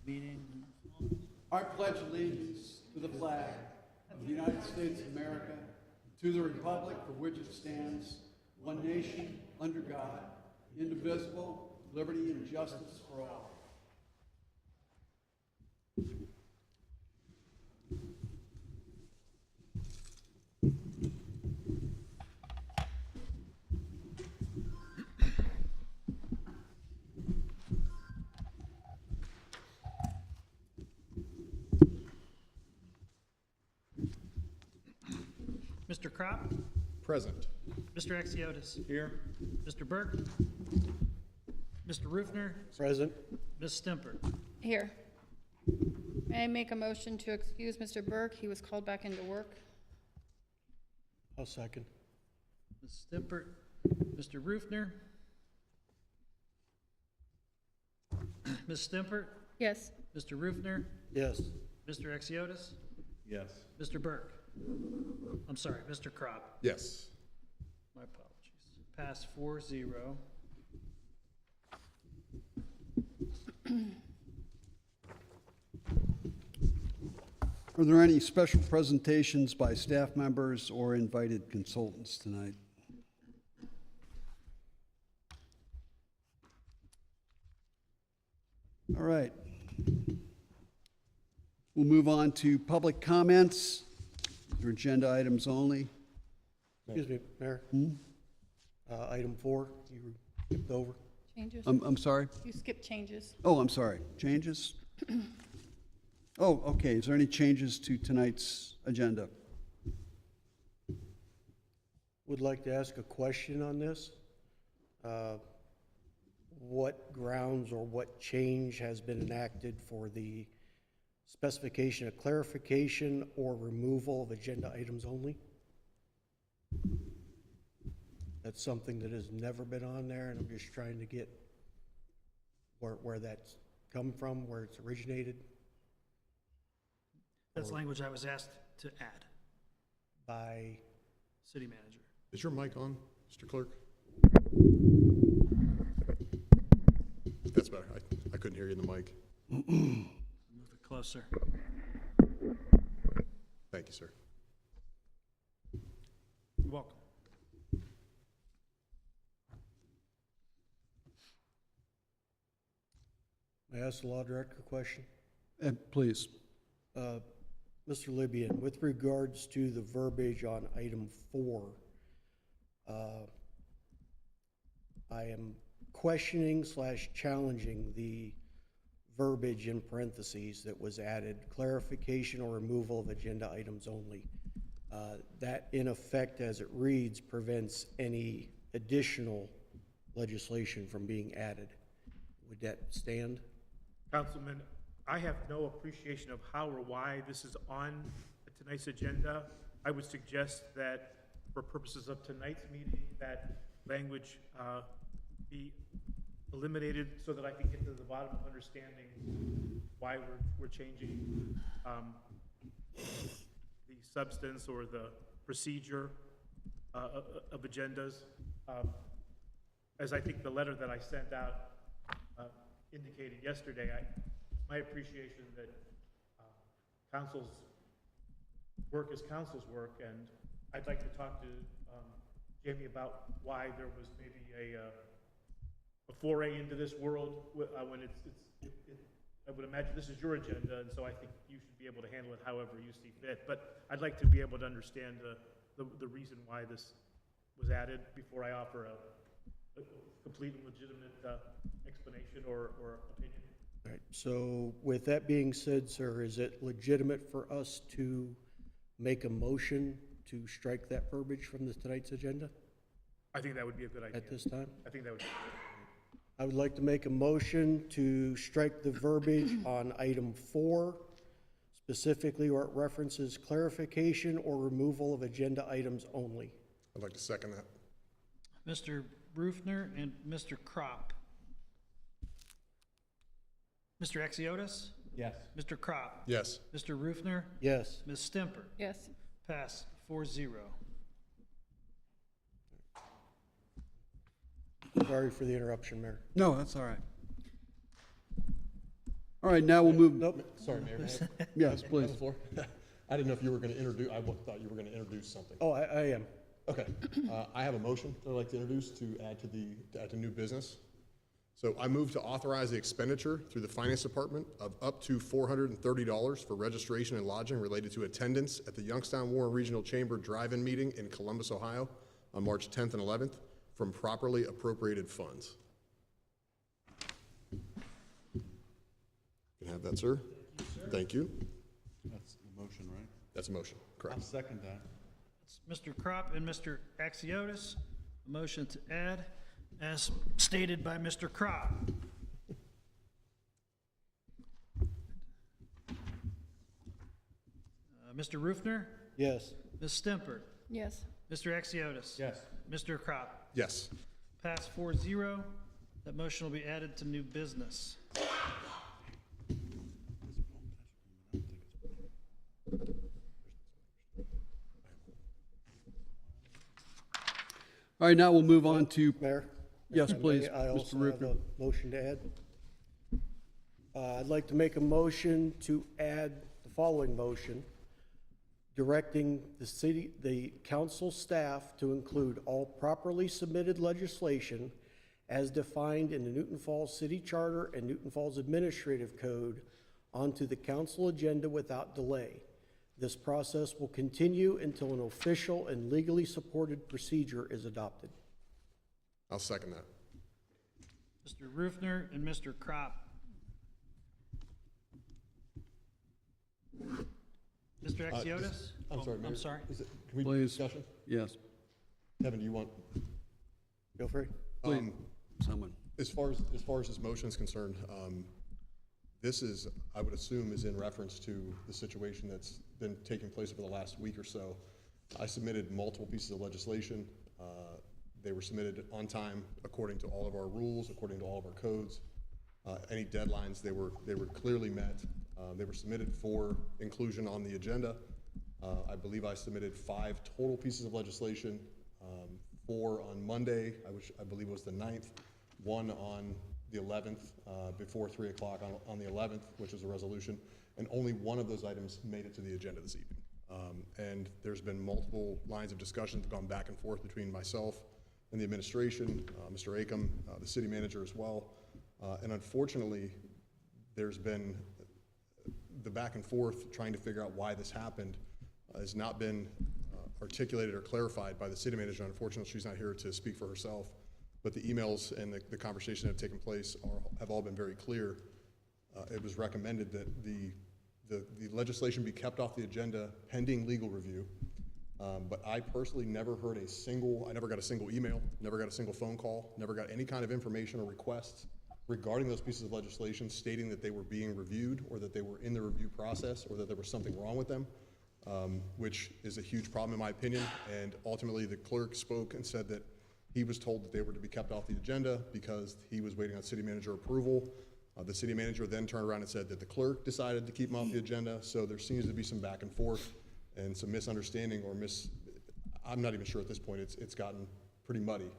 Meeting. I pledge allegiance to the flag of the United States of America, to the republic for which it stands, one nation, under God, indivisible, liberty and justice for all. Mr. Crop, Present. Mr. Exiotis, Here. Mr. Burke, Mr. Rufner, Present. Ms. Stemper. Here. May I make a motion to excuse Mr. Burke? He was called back into work. I'll second. Ms. Stemper, Mr. Rufner, Ms. Stemper, Yes. Mr. Rufner, Yes. Mr. Exiotis, Yes. Mr. Burke. I'm sorry, Mr. Crop. Yes. My apologies. Pass 4-0. Are there any special presentations by staff members or invited consultants tonight? All right. We'll move on to public comments. These are agenda items only. Excuse me, Mayor. Item 4, you skipped over. Changes? I'm sorry? You skipped changes. Oh, I'm sorry. Changes? Oh, okay. Is there any changes to tonight's agenda? Would like to ask a question on this. What grounds or what change has been enacted for the specification of clarification or removal of agenda items only? That's something that has never been on there, and I'm just trying to get where that's come from, where it's originated That's language I was asked to add, by. city manager. Is your mic on, Mr. Clerk? That's better. I couldn't hear you in the mic. Move it closer. Thank you, sir. You're welcome. May I ask the law director a question? Please. Mr. Libyan, with regards to the verbiage on item 4, I am questioning / challenging the verbiage in parentheses that was added, clarification or removal of agenda items only. That, in effect, as it reads, prevents any additional legislation from being added. Would that stand? Councilman, I have no appreciation of how or why this is on tonight's agenda. I would suggest that for purposes of tonight's meeting, that language be eliminated so that I can get to the bottom of understanding why we're changing the substance or the procedure of agendas. As I think the letter that I sent out indicated yesterday, my appreciation that council's work is council's work, and I'd like to talk to Jamie about why there was maybe a foray into this world when I would imagine this is your agenda, and so I think you should be able to handle it however you see fit. But I'd like to be able to understand the reason why this was added before I offer a complete and legitimate explanation or opinion. All right, so with that being said, sir, is it legitimate for us to make a motion to strike that verbiage from tonight's agenda I think that would be a good idea. at this time? I think that would be I would like to make a motion to strike the verbiage on item 4, specifically where it references clarification or removal of agenda items only. I'd like to second that. Mr. Rufner and Mr. Crop. Mr. Exiotis? Yes. Mr. Crop? Yes. Mr. Rufner? Yes. Ms. Stemper? Yes. Pass 4-0. Sorry for the interruption, Mayor. No, that's all right. All right, now we'll move, Sorry, Mayor. may I have- yes, may I have please. the floor? I didn't know if you were going to introduce, thought you were going to introduce something. Oh, I am. Okay, I have a motion that I'd like to introduce to add to new business. So I move to authorize the expenditure through the Finance Department of up to $430 for registration and lodging related to attendance at the Youngstown Warren Regional Chamber Drive-In Meeting in Columbus, Ohio on March 10th and 11th from properly appropriated funds. You can have that, sir. Thank you. That's the motion, right? That's a motion, I'll correct. second that. It's Mr. Crop and Mr. Axiotis. A motion to add, as stated by Mr. Crop. Mr. Rufner, Yes. Ms. Stempert, Yes. Mr. Axiotis. Yes. Mr. Crop. Yes. Pass 4-0. That motion will be added to new business. All right, now we'll move on to, Mayor? yes, If I may, please, I Mr. also have Rupner. a motion to add. I'd like to make a motion to add the following motion, directing the council staff to include all properly submitted legislation as defined in the Newton Falls City Charter and Newton Falls Administrative Code onto the council agenda without delay. This process will continue until an official and legally supported procedure is adopted. I'll second that. Mr. Rufner and Mr. Crop. Mr. Axiotis? I'm sorry, Oh, Mayor. I'm sorry. Is it, can we do Please. discussion? Yes, Kevin, do you want? Feel free. please, someone. As far as this motion is concerned, this is, I would assume, is in reference to the situation that's been taking place over the last week or so. I submitted multiple pieces of legislation. They were submitted on time, according to all of our rules, according to all of our codes. Any deadlines, they were clearly met. They were submitted for inclusion on the agenda. I believe I submitted 5 total pieces of legislation, 4 on Monday, which I believe was the 9th, 1 on the 11th, before 3 o'clock on the 11th, which is a resolution, and only one of those items made it to the agenda this evening. And there's been multiple lines of discussion that have gone back and forth between myself and the administration, Mr. Akam, the city manager as well. And unfortunately, there's been the back and forth trying to figure out why this happened has not been articulated or clarified by the city manager. Unfortunately, she's not here to speak for herself, but the emails and the conversation that have taken place have all been very clear. It was recommended that the legislation be kept off the agenda pending legal review. But I personally never got a single email, never got a single phone call, never got any kind of information or requests regarding those pieces of legislation stating that they were being reviewed or that they were in the review process or that there was something wrong with them, which is a huge problem in my opinion. And ultimately the clerk spoke and said that he was told that they were to be kept off the agenda because he was waiting on city manager approval. The city manager then turned around and said that the clerk decided to keep them off the agenda. So there seems to be some back and forth and some misunderstanding or I'm not even sure at this point, it's gotten pretty muddy.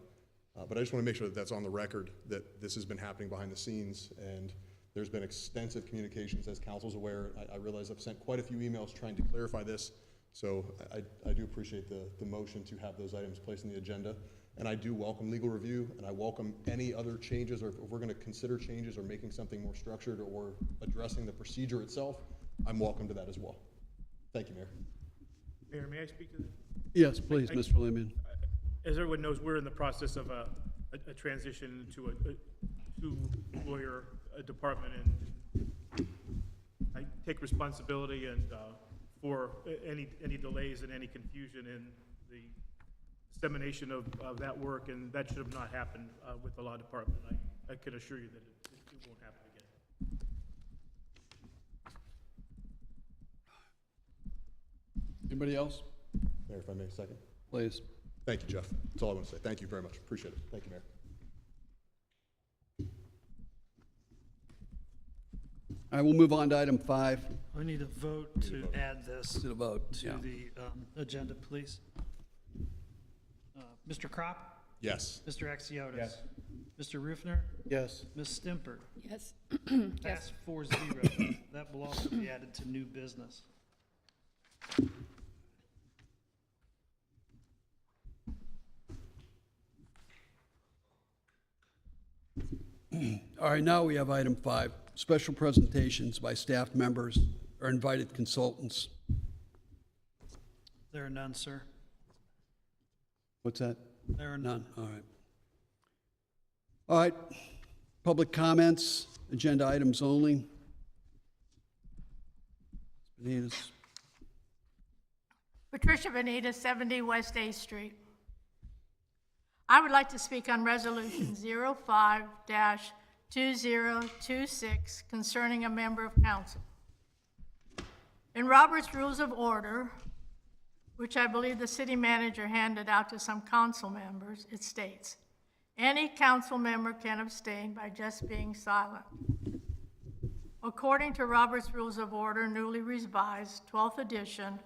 But I just want to make sure that that's on the record, that this has been happening behind the scenes, and there's been extensive communications, as council's aware. I realize I've sent quite a few emails trying to clarify this, so I do appreciate the motion to have those items placed on the agenda. And I do welcome legal review, and I welcome any other changes, or if we're going to consider changes or making something more structured or addressing the procedure itself, I'm welcome to that as well. Thank you, Mayor. Mayor, may I speak to this? Yes, please, Mr. Lehman. As everyone knows, we're in the process of a transition to a two-lawyer department, and I take responsibility and for any delays and any confusion in the dissemination of that work, and that should have not happened with the law department. I can assure you that it won't happen again. Anybody else? Mayor, if I may, a second. Please. Thank you, Jeff. That's all I want to say. Thank you very much. Appreciate it. Thank you, Mayor. I will move on to item 5. We need a vote to add this To the vote, to yeah. the agenda, please. Mr. Crop? Yes. Mr. Axiotis? Yes. Mr. Rufner, Yes. Ms. Stimper. Yes. Passed 4-0. That will also be added to new business. All right, now we have item 5, special presentations by staff members or invited consultants. There are none, sir. What's that? There are none. None, all right. All right, public comments, agenda items only. Benitez. Patricia Benitez, 70 West A Street. I would like to speak on Resolution 05-2026 concerning a member of council. In Robert's Rules of Order, which I believe the city manager handed out to some council members, it states, "Any council member can abstain by just being silent." According to Robert's Rules of Order, newly revised, 12th edition,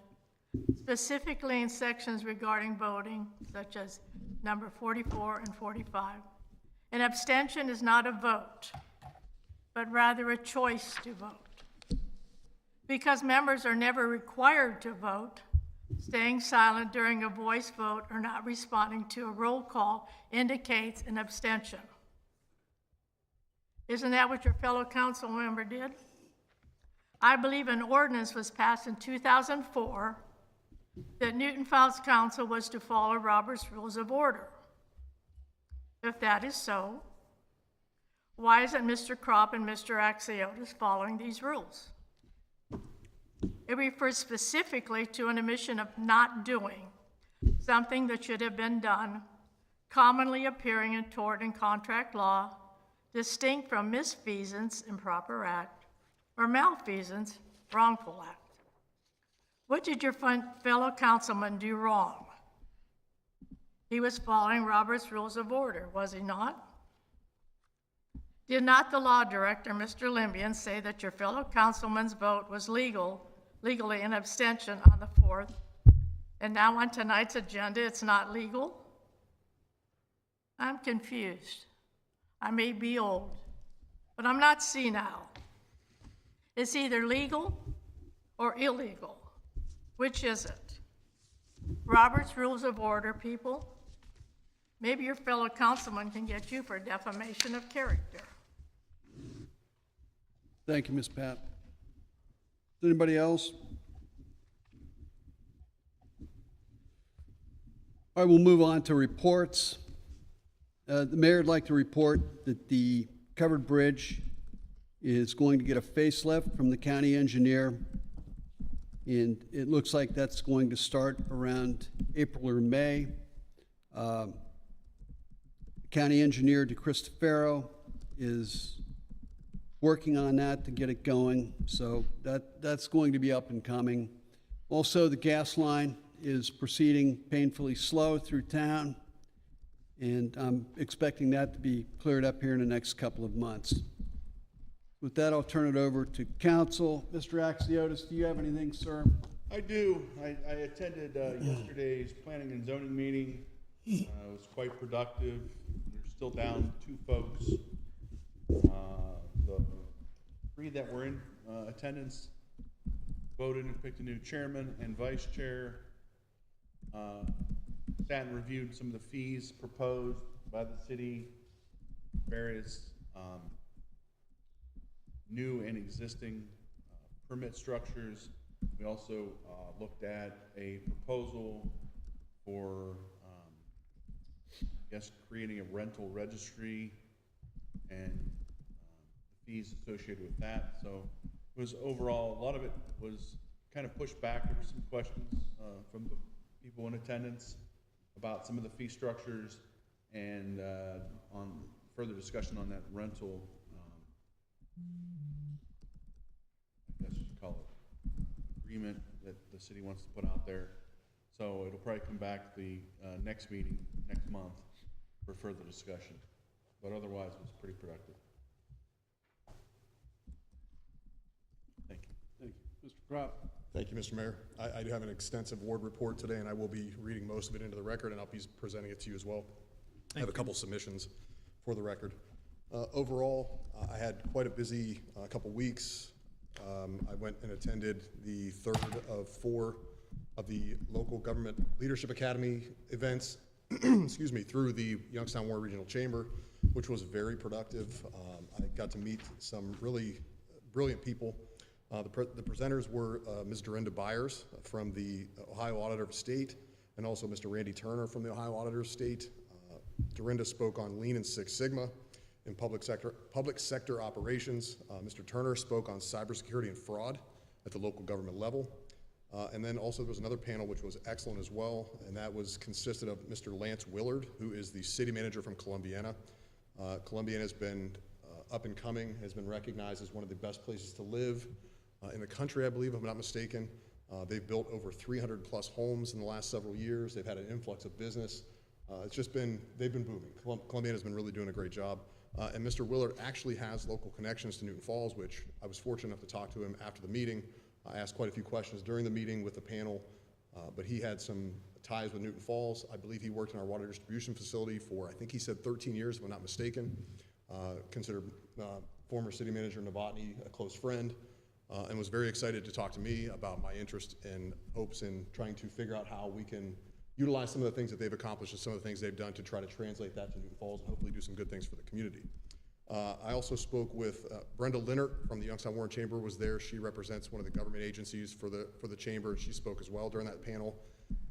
specifically in sections regarding voting, such as number 44 and 45, an abstention is not a vote, but rather a choice to vote. Because members are never required to vote, staying silent during a voice vote or not responding to a roll call indicates an abstention. Isn't that what your fellow council member did? I believe an ordinance was passed in 2004 that Newton Falls Council was to follow Robert's Rules of Order. If that is so, why isn't Mr. Kropp and Mr. Axiotis following these rules? It refers specifically to an omission of not doing something that should have been done, commonly appearing in tort and contract law, distinct from misfeasance, improper act, or malfeasance, wrongful act. What did your fellow councilman do wrong? He was following Robert's Rules of Order, was he not? Did not the law director, Mr. Limbian, say that your fellow councilman's vote was legally an abstention on the 4th, and now on tonight's agenda it's not legal? I'm confused. I may be old, but I'm not senile. It's either legal or illegal. Which is it? Robert's Rules of Order, people. Maybe your fellow councilman can get you for defamation of character. Thank you, Ms. Pat. Anybody else? All right, we'll move on to reports. The mayor would like to report that the covered bridge is going to get a facelift from the county engineer, and it looks like that's going to start around April or May. County engineer DeCristofaro is working on that to get it going, so that's going to be up and coming. Also, the gas line is proceeding painfully slow through town, and I'm expecting that to be cleared up here in the next couple of months. With that, I'll turn it over to council. Mr. Axiotis, do you have anything, sir? I do. I attended yesterday's planning and zoning meeting. It was quite productive. We're still down 2 folks. The 3 that were in attendance voted and picked a new chairman and vice chair. Sat and reviewed some of the fees proposed by the city, various new and existing permit structures. We also looked at a proposal for, I guess, creating a rental registry and fees associated with that. So it was overall, a lot of it was kind of pushed back. There were some questions from the people in attendance about some of the fee structures and on further discussion on that rental, I guess you should call it, agreement that the city wants to put out there. So it'll probably come back the next meeting, next month, for further discussion. But otherwise, it was pretty productive. Thank you. Thank you. Mr. Kropp. Thank you, Mr. Mayor. I do have an extensive ward report today, and I will be reading most of it into the record, and I'll be presenting it to you as well. I have a couple submissions for the record. Overall, I had quite a busy couple weeks. I went and attended the third of 4 of the local government leadership academy events, excuse me, through the Youngstown Warren Regional Chamber, which was very productive. I got to meet some really brilliant people. The presenters were Ms. Dorinda Byers from the Ohio Auditor of State, and also Mr. Randy Turner from the Ohio Auditor of State. Dorinda spoke on Lean and Six Sigma in public sector operations. Mr. Turner spoke on cybersecurity and fraud at the local government level. And then also there was another panel which was excellent as well, and that consisted of Mr. Lance Willard, who is the city manager from Columbiana. Columbiana has been up and coming, has been recognized as one of the best places to live in the country, I believe, if I'm not mistaken. They've built over 300 plus homes in the last several years. They've had an influx of business. They've been booming. Columbiana's been really doing a great job. And Mr. Willard actually has local connections to Newton Falls, which I was fortunate enough to talk to him after the meeting. I asked quite a few questions during the meeting with the panel, but he had some ties with Newton Falls. I believe he worked in our water distribution facility for, I think he said 13 years, if I'm not mistaken. Considered former city manager Novotny a close friend, and was very excited to talk to me about my interest and hopes in trying to figure out how we can utilize some of the things that they've accomplished and some of the things they've done to try to translate that to Newton Falls and hopefully do some good things for the community. I also spoke with Brenda Linnert from the Youngstown Warren Chamber was there. She represents one of the government agencies for the chamber, and she spoke as well during that panel.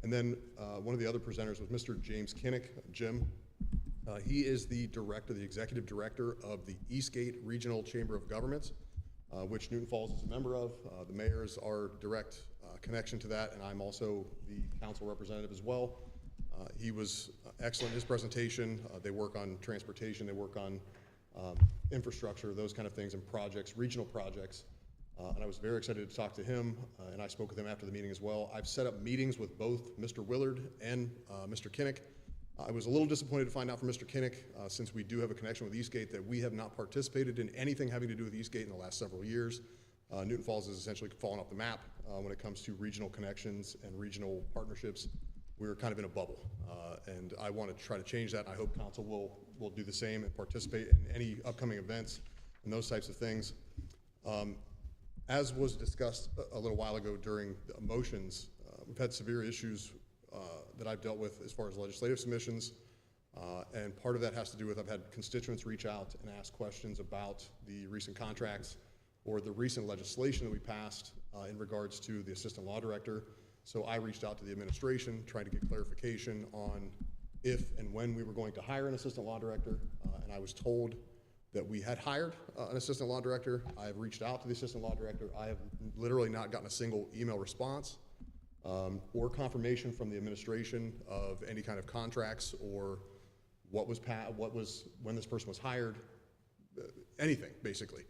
And then one of the other presenters was Mr. James Kinnick, Jim. He is the executive director of the Eastgate Regional Chamber of Governments, which Newton Falls is a member of. The mayor is our direct connection to that, and I'm also the council representative as well. He was excellent in his presentation. They work on transportation, they work on infrastructure, those kind of things, and projects, regional projects. And I was very excited to talk to him, and I spoke with him after the meeting as well. I've set up meetings with both Mr. Willard and Mr. Kinnick. I was a little disappointed to find out from Mr. Kinnick, since we do have a connection with Eastgate, that we have not participated in anything having to do with Eastgate in the last several years. Newton Falls has essentially fallen off the map when it comes to regional connections and regional partnerships. We're kind of in a bubble, and I want to try to change that. And I hope council will do the same and participate in any upcoming events and those types of things. As was discussed a little while ago during the motions, we've had severe issues that I've dealt with as far as legislative submissions, and part of that has to do with I've had constituents reach out and ask questions about the recent contracts or the recent legislation that we passed in regards to the assistant law director. So I reached out to the administration trying to get clarification on if and when we were going to hire an assistant law director, and I was told that we had hired an assistant law director. I have reached out to the assistant law director. I have literally not gotten a single email response or confirmation from the administration of any kind of contracts or when this person was hired, anything basically.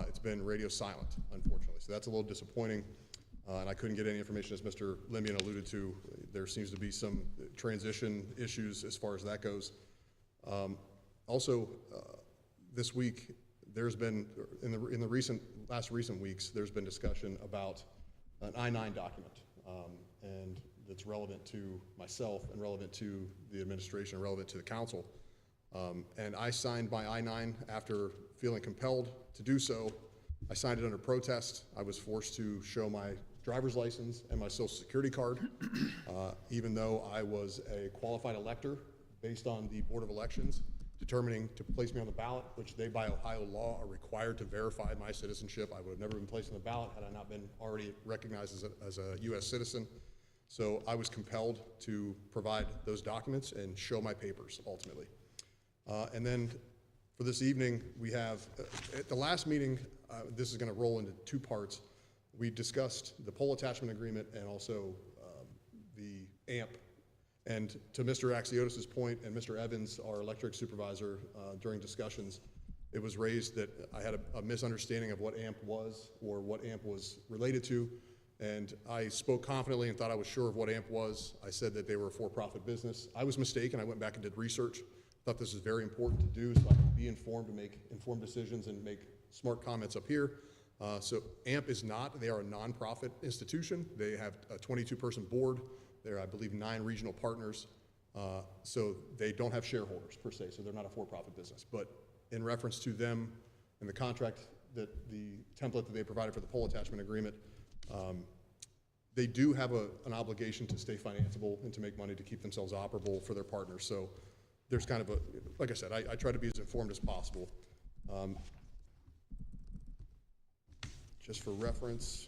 It's been radio silent, unfortunately. So that's a little disappointing. And I couldn't get any information, as Mr. Limbian alluded to. There seems to be some transition issues as far as that goes. Also, this week, there's been, in the last recent weeks, there's been discussion about an I-9 document, and that's relevant to myself and relevant to the administration and relevant to the council. And I signed my I-9 after feeling compelled to do so. I signed it under protest. I was forced to show my driver's license and my social security card, even though I was a qualified elector based on the Board of Elections determining to place me on the ballot, which they by Ohio law are required to verify my citizenship. I would have never been placed on the ballot had I not been already recognized as a U.S. citizen. So I was compelled to provide those documents and show my papers ultimately. And then for this evening, we have, at the last meeting, this is going to roll into 2 parts. We discussed the pole attachment agreement and also the AMP. And to Mr. Axiotis' point and Mr. Evans, our electric supervisor, during discussions, it was raised that I had a misunderstanding of what AMP was or what AMP was related to. And I spoke confidently and thought I was sure of what AMP was. I said that they were a for-profit business. I was mistaken. I went back and did research. Thought this was very important to do so I could be informed and make informed decisions and make smart comments up here. So AMP is not, they are a nonprofit institution. They have a 22-person board. There are, I believe, 9 regional partners. So they don't have shareholders per se, so they're not a for-profit business. But in reference to them and the contract that the template that they provided for the pole attachment agreement, they do have an obligation to stay financeable and to make money to keep themselves operable for their partners. So there's kind of like I said, I try to be as informed as possible. Just for reference,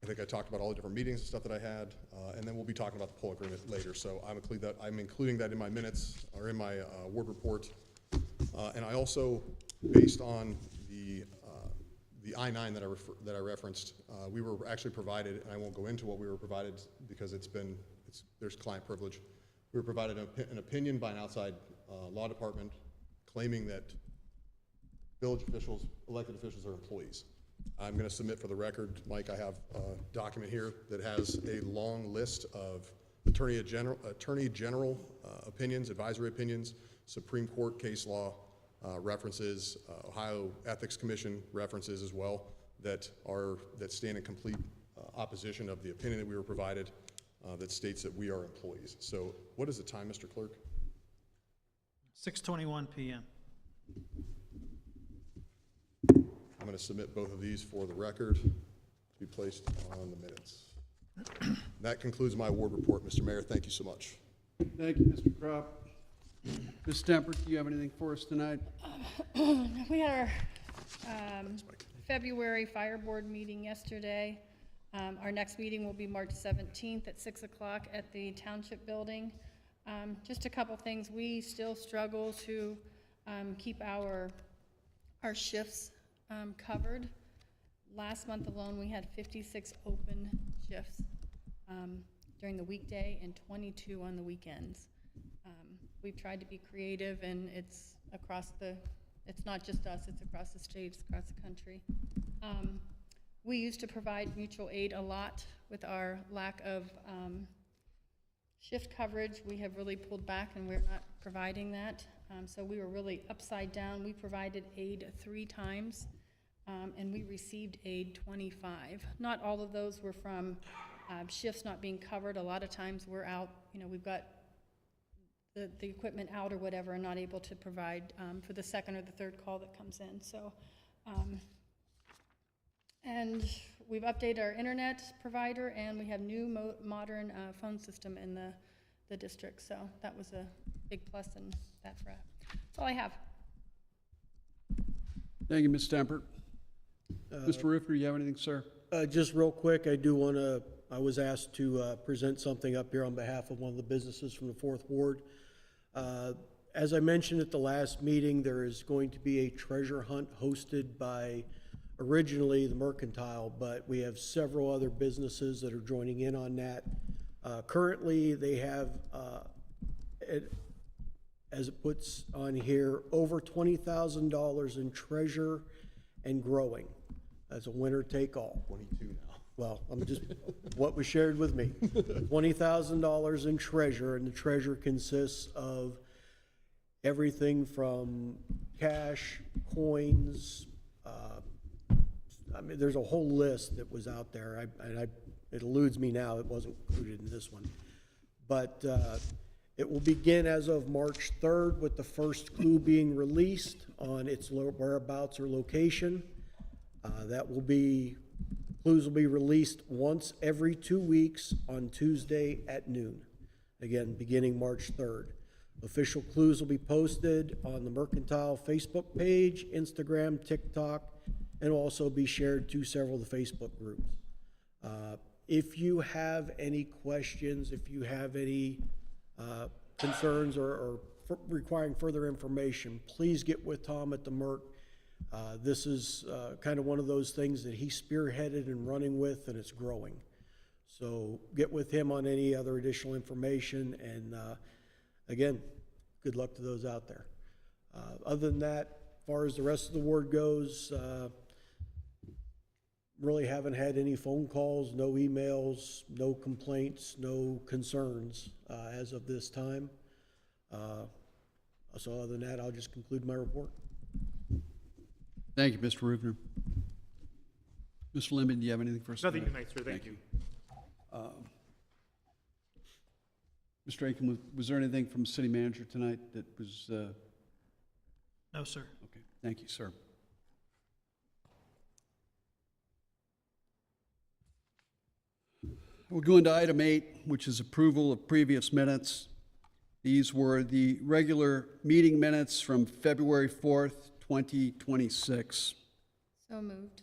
I think I talked about all the different meetings and stuff that I had, and then we'll be talking about the pole agreement later. So I'm including that in my minutes or in my ward report. And I also, based on the I-9 that I referenced, we were actually provided, and I won't go into what we were provided because there's client privilege. We were provided an opinion by an outside law department claiming that village officials, elected officials, are employees. I'm going to submit for the record, Mike, I have a document here that has a long list of Attorney General opinions, advisory opinions, Supreme Court case law references, Ohio Ethics Commission references as well that stand in complete opposition of the opinion that we were provided that states that we are employees. So what is the time, Mr. Clerk? 6:21 PM. I'm going to submit both of these for the record to be placed on the minutes. That concludes my ward report, Mr. Mayor. Thank you so much. Thank you, Mr. Crop. Ms. Stemper, do you have anything for us tonight? We had our February Fire Board meeting yesterday. Our next meeting will be March 17th at 6 o'clock at the Township Building. Just a couple things. We still struggle to keep our shifts covered. Last month alone, we had 56 open shifts during the weekday and 22 on the weekends. We've tried to be creative, and it's not just us, it's across the state, it's across the country. We used to provide mutual aid a lot. With our lack of shift coverage, we have really pulled back, and we're not providing that. So we were really upside down. We provided aid 3 times, and we received aid 25. Not all of those were from shifts not being covered. A lot of times we're out, we've got the equipment out or whatever, and not able to provide for the second or the third call that comes in. So, and we've updated our internet provider, and we have new modern phone system in the district. So that was a big plus in that for us. That's all I have. Thank you, Ms. Stemper. Mr. Roofer, do you have anything, sir? Just real quick, I was asked to present something up here on behalf of one of the businesses from the 4th Ward. As I mentioned at the last meeting, there is going to be a treasure hunt hosted by originally the Mercantile, but we have several other businesses that are joining in on that. Currently, they have, as it puts on here, over $20,000 in treasure and growing. That's a winner take all. 22 now. Well, I'm just, what was shared with me. $20,000 in treasure, and the treasure consists of everything from cash, coins, there's a whole list that was out there. It eludes me now, it wasn't included in this one. But it will begin as of March 3rd with the first clue being released on its whereabouts or location. Clues will be released once every 2 weeks on Tuesday at noon. Again, beginning March 3rd. Official clues will be posted on the Mercantile Facebook page, Instagram, TikTok, and will also be shared to several of the Facebook groups. If you have any questions, if you have any concerns or requiring further information, please get with Tom at the Merc. This is kind of one of those things that he spearheaded and running with, and it's growing. So get with him on any other additional information, and again, good luck to those out there. Other than that, as far as the rest of the ward goes, really haven't had any phone calls, no emails, no complaints, no concerns as of this time. So other than that, I'll just conclude my report. Thank you, Mr. Rubner. Mr. Lemon, do you have anything for us? Nothing tonight, sir. Thank you. Mr. Aiken, was there anything from city manager tonight that was, No, sir. okay, thank you, sir. We'll go into item 8, which is approval of previous minutes. These were the regular meeting minutes from February 4th, 2026. So moved.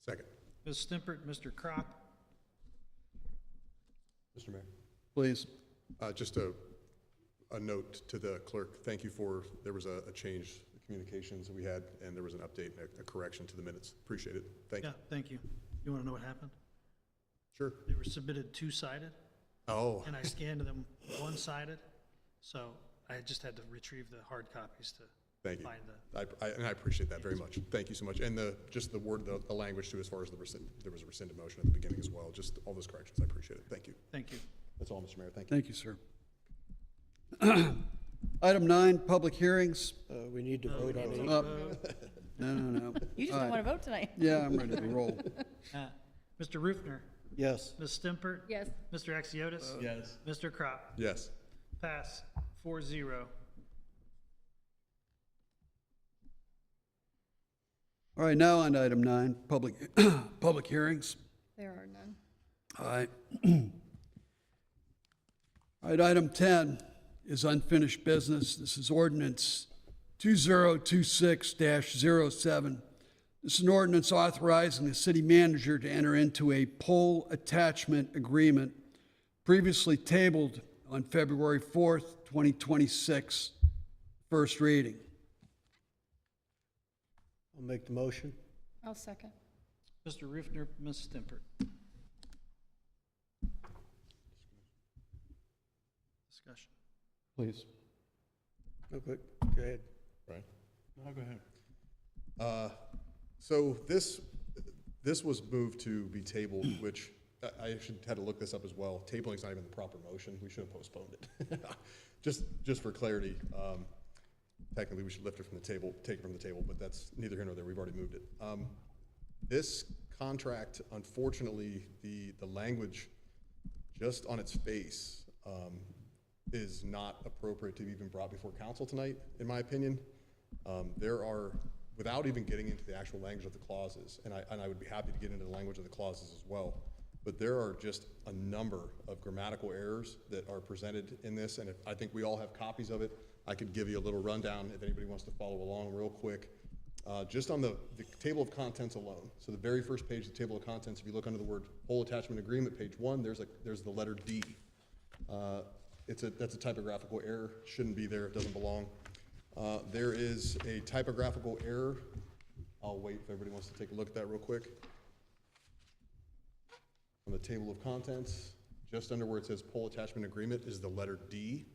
Second. Ms. Stimpert, Mr. Crop. Mr. Mayor. Please. Just a note to the clerk. Thank you for, there was a change, the communications that we had, and there was an update and a correction to the minutes. Appreciate it. Thank you. Yeah, thank you. You want to know what happened? Sure. They were submitted two-sided, Oh, and I scanned them one-sided, so I just had to retrieve the hard copies to thank you. find the, And I appreciate that very much. Thank you so much. And just the word, the language too, as far as there was a rescinded motion at the beginning as well. Just all those corrections. I appreciate it. Thank you. thank you. That's all, Mr. Mayor. Thank you. Thank you, sir. Item 9, public hearings. We need to vote on 8. No. You just All don't right. want to vote tonight. Yeah, I'm ready to roll. Mr. Rufner, Yes. Ms. Stimpert. Yes. Mr. Axiotis. Yes. Mr. Crop. Yes. Pass 4-0. All right, now on to item 9, public, public hearings. There are none. All right. All right, item 10 is unfinished business. This is ordinance 2026-07. This is an ordinance authorizing the city manager to enter into a pole attachment agreement previously tabled on February 4th, 2026. First reading. I'll make the motion. I'll second. Mr. Rufner, Ms. Stimpert. Discussion. Please. No, go ahead. Right. No, go ahead. So this was moved to be tabled, which I should had to look this up as well. Tabling is not even the proper motion. We should have postponed it. Just for clarity, technically we should lift it from the table, take it from the table, but that's neither here nor there. We've already moved it. This contract, unfortunately, the language just on its face is not appropriate to be even brought before council tonight, in my opinion. There are, without even getting into the actual language of the clauses, and I would be happy to get into the language of the clauses as well, but there are just a number of grammatical errors that are presented in this, and I think we all have copies of it. I could give you a little rundown if anybody wants to follow along real quick. Just on the table of contents alone, so the very first page of the table of contents, if you look under the word whole attachment agreement, page 1, there's the letter D. That's a typographical error, shouldn't be there, it doesn't belong. There is a typographical error. I'll wait if everybody wants to take a look at that real quick. On the table of contents, just under where it says pole attachment agreement is the letter D.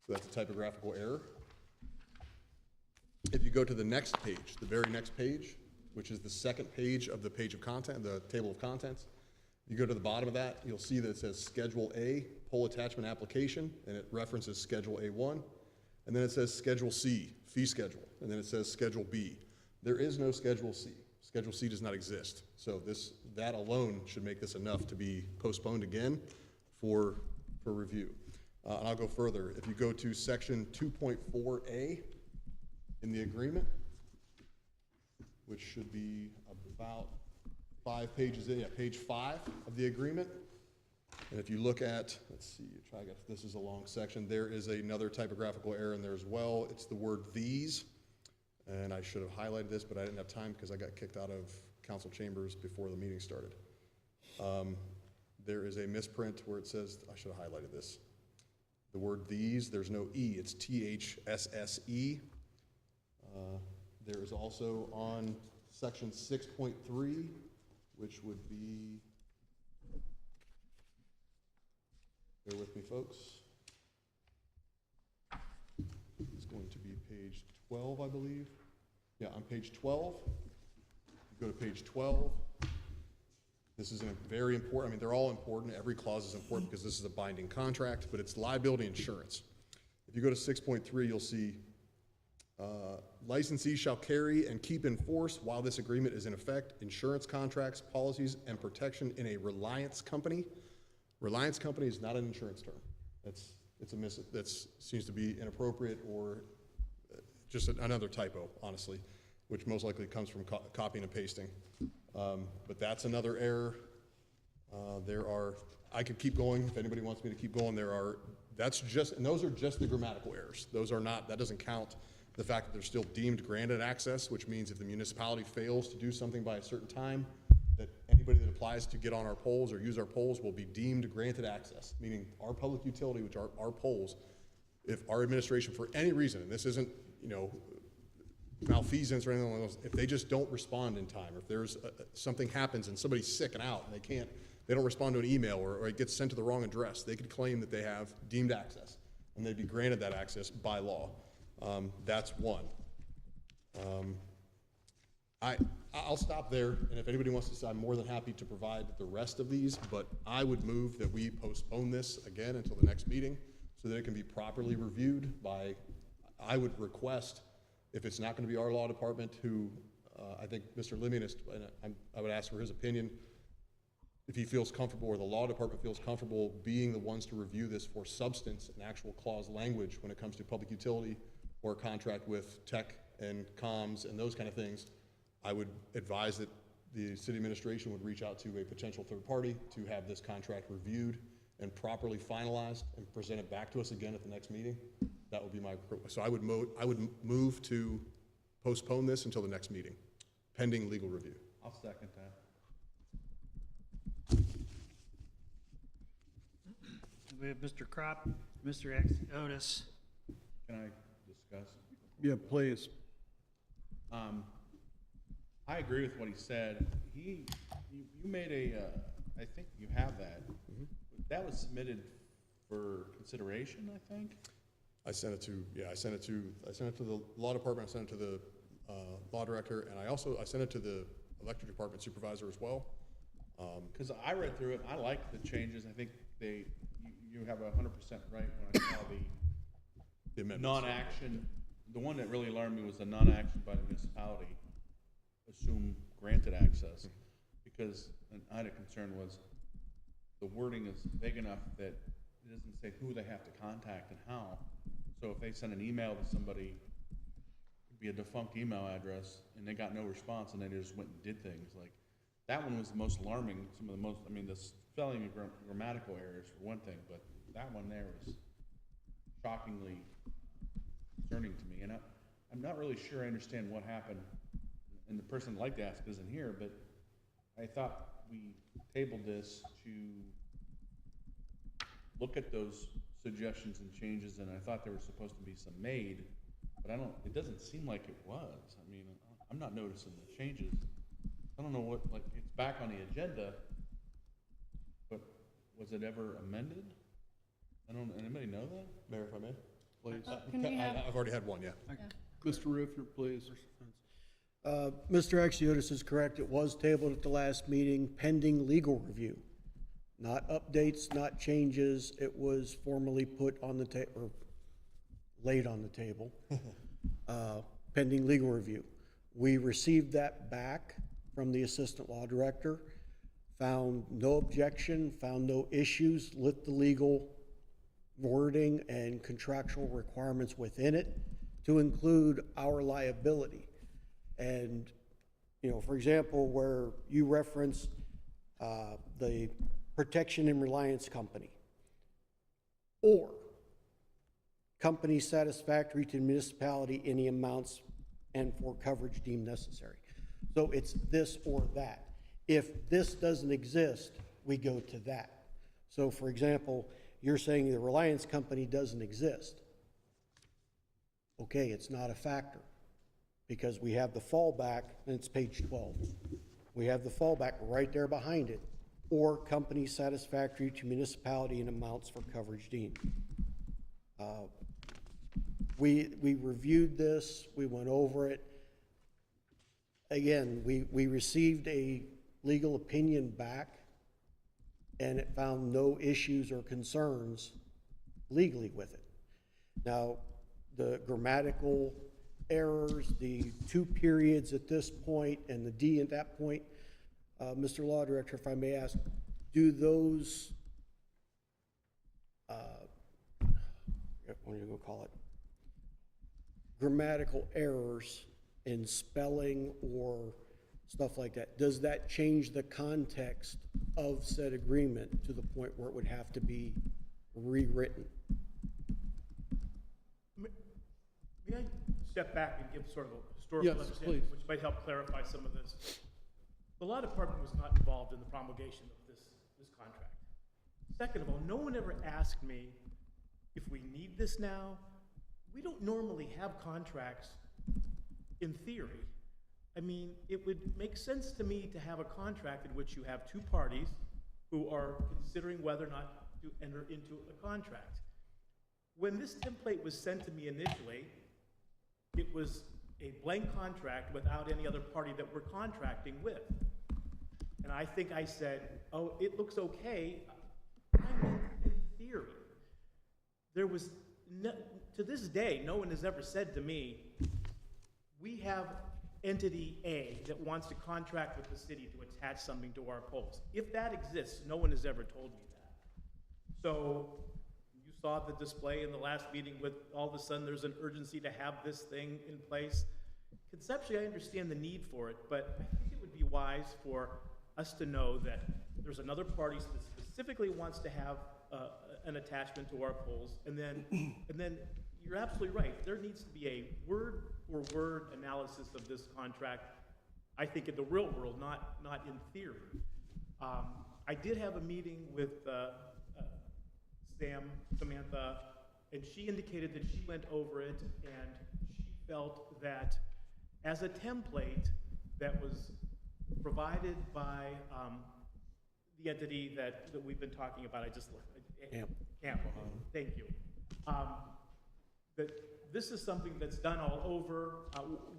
So that's a typographical error. If you go to the next page, the very next page, which is the second page of the page of content, the table of contents, you go to the bottom of that, you'll see that it says Schedule A, pole attachment application, and it references Schedule A1. And then it says Schedule C, fee schedule, and then it says Schedule B. There is no Schedule C. Schedule C does not exist. So that alone should make this enough to be postponed again for review. And I'll go further. If you go to section 2.4A in the agreement, which should be about 5 pages in, yeah, page 5 of the agreement. And if you look at, let's see, try to get, this is a long section. There is another typographical error in there as well. It's the word these. And I should have highlighted this, but I didn't have time because I got kicked out of council chambers before the meeting started. There is a misprint where it says, I should have highlighted this. The word these, there's no E, it's THSSE. There is also on section 6.3, which would be, bear with me, folks. It's going to be page 12, I believe. Yeah, on page 12. Go to page 12. This is a very important, I mean, they're all important. Every clause is important because this is a binding contract, but it's liability insurance. If you go to 6.3, you'll see licensees shall carry and keep in force while this agreement is in effect insurance contracts, policies, and protection in a reliance company. Reliance Company is not an insurance term. That seems to be inappropriate or just another typo, honestly, which most likely comes from copying and pasting. But that's another error. I could keep going if anybody wants me to keep going. And those are just the grammatical errors. That doesn't count the fact that they're still deemed granted access, which means if the municipality fails to do something by a certain time, that anybody that applies to get on our polls or use our polls will be deemed granted access, meaning our public utility, which are our polls, if our administration for any reason, and this isn't, malfeasance or anything like that, if they just don't respond in time, or if there's something happens and somebody's sick and out and they don't respond to an email or it gets sent to the wrong address, they could claim that they have deemed access and they'd be granted that access by law. That's one. I'll stop there, and if anybody wants to, I'm more than happy to provide the rest of these, but I would move that we postpone this again until the next meeting so that it can be properly reviewed by, I would request, if it's not going to be our law department, who I think Mr. Limian is, and I would ask for his opinion, if he feels comfortable or the law department feels comfortable being the ones to review this for substance and actual clause language when it comes to public utility or contract with tech and comms and those kind of things, I would advise that the city administration would reach out to a potential third party to have this contract reviewed and properly finalized and present it back to us again at the next meeting. That would be my, so I would move to postpone this until the next meeting, pending legal review. I'll second that. We have Mr. Crop, Mr. Axiotis. Can I discuss? Yeah, please. I agree with what he said. You made I think you have that. That was submitted for consideration, I think. I sent it to the law department, I sent it to the law director, and I sent it to the electric department supervisor as well. Because I read through it, I like the changes. I think you have 100% right when I saw The amendments. non-action. The one that really alarmed me was the non-action by the municipality, assume granted access, because I had a concern was the wording is big enough that it doesn't say who they have to contact and how. So if they send an email to somebody, it could be a defunct email address, and they got no response, and they just went and did things. Like, that one was the most alarming, the spelling and grammatical errors for one thing, but that one there was shockingly concerning to me. And I'm not really sure I understand what happened, and the person I'd like to ask isn't here, but I thought we tabled this to look at those suggestions and changes, and I thought there were supposed to be some made, but it doesn't seem like it was. I mean, I'm not noticing the changes. I don't know what, it's back on the agenda, but was it ever amended? Anybody know that? Mayor, if I may? Please. Can we have, I've already had one, yeah. Mr. Rufner, please. Mr. Axiotis is correct. It was tabled at the last meeting pending legal review. Not updates, not changes. It was formally put on the table, or laid on the table, pending legal review. We received that back from the assistant law director, found no objection, found no issues with the legal wording and contractual requirements within it to include our liability. And, for example, where you reference the Protection and Reliance Company, or company satisfactory to municipality in the amounts and for coverage deemed necessary. So it's this or that. If this doesn't exist, we go to that. So for example, you're saying the Reliance Company doesn't exist. Okay, it's not a factor because we have the fallback, and it's page 12. We have the fallback right there behind it, or company satisfactory to municipality in amounts for coverage deemed. We reviewed this, we went over it. Again, we received a legal opinion back, and it found no issues or concerns legally with it. Now, the grammatical errors, the 2 periods at this point and the D at that point, Mr. Law Director, if I may ask, do those what are you gonna call it? Grammatical errors in spelling or stuff like that, does that change the context of said agreement to the point where it would have to be rewritten? May I step back and give sort of a historical Yes, understanding, please. which might help clarify some of this? The law department was not involved in the promulgation of this contract. Second of all, no one ever asked me if we need this now. We don't normally have contracts in theory. I mean, it would make sense to me to have a contract in which you have two parties who are considering whether or not to enter into a contract. When this template was sent to me initially, it was a blank contract without any other party that we're contracting with. And I think I said, oh, it looks okay. I mean, in theory. There was, to this day, no one has ever said to me, we have entity A that wants to contract with the city to attach something to our poles. If that exists, no one has ever told me that. So you saw the display in the last meeting with all of a sudden there's an urgency to have this thing in place. Conceptually, I understand the need for it, but I think it would be wise for us to know that there's another party that specifically wants to have an attachment to our poles, and then you're absolutely right. There needs to be a word-for-word analysis of this contract, I think in the real world, not in theory. I did have a meeting with Samantha, and she indicated that she went over it, and she felt that as a template that was provided by the entity that we've been talking about, Camp, thank you. That this is something that's done all over.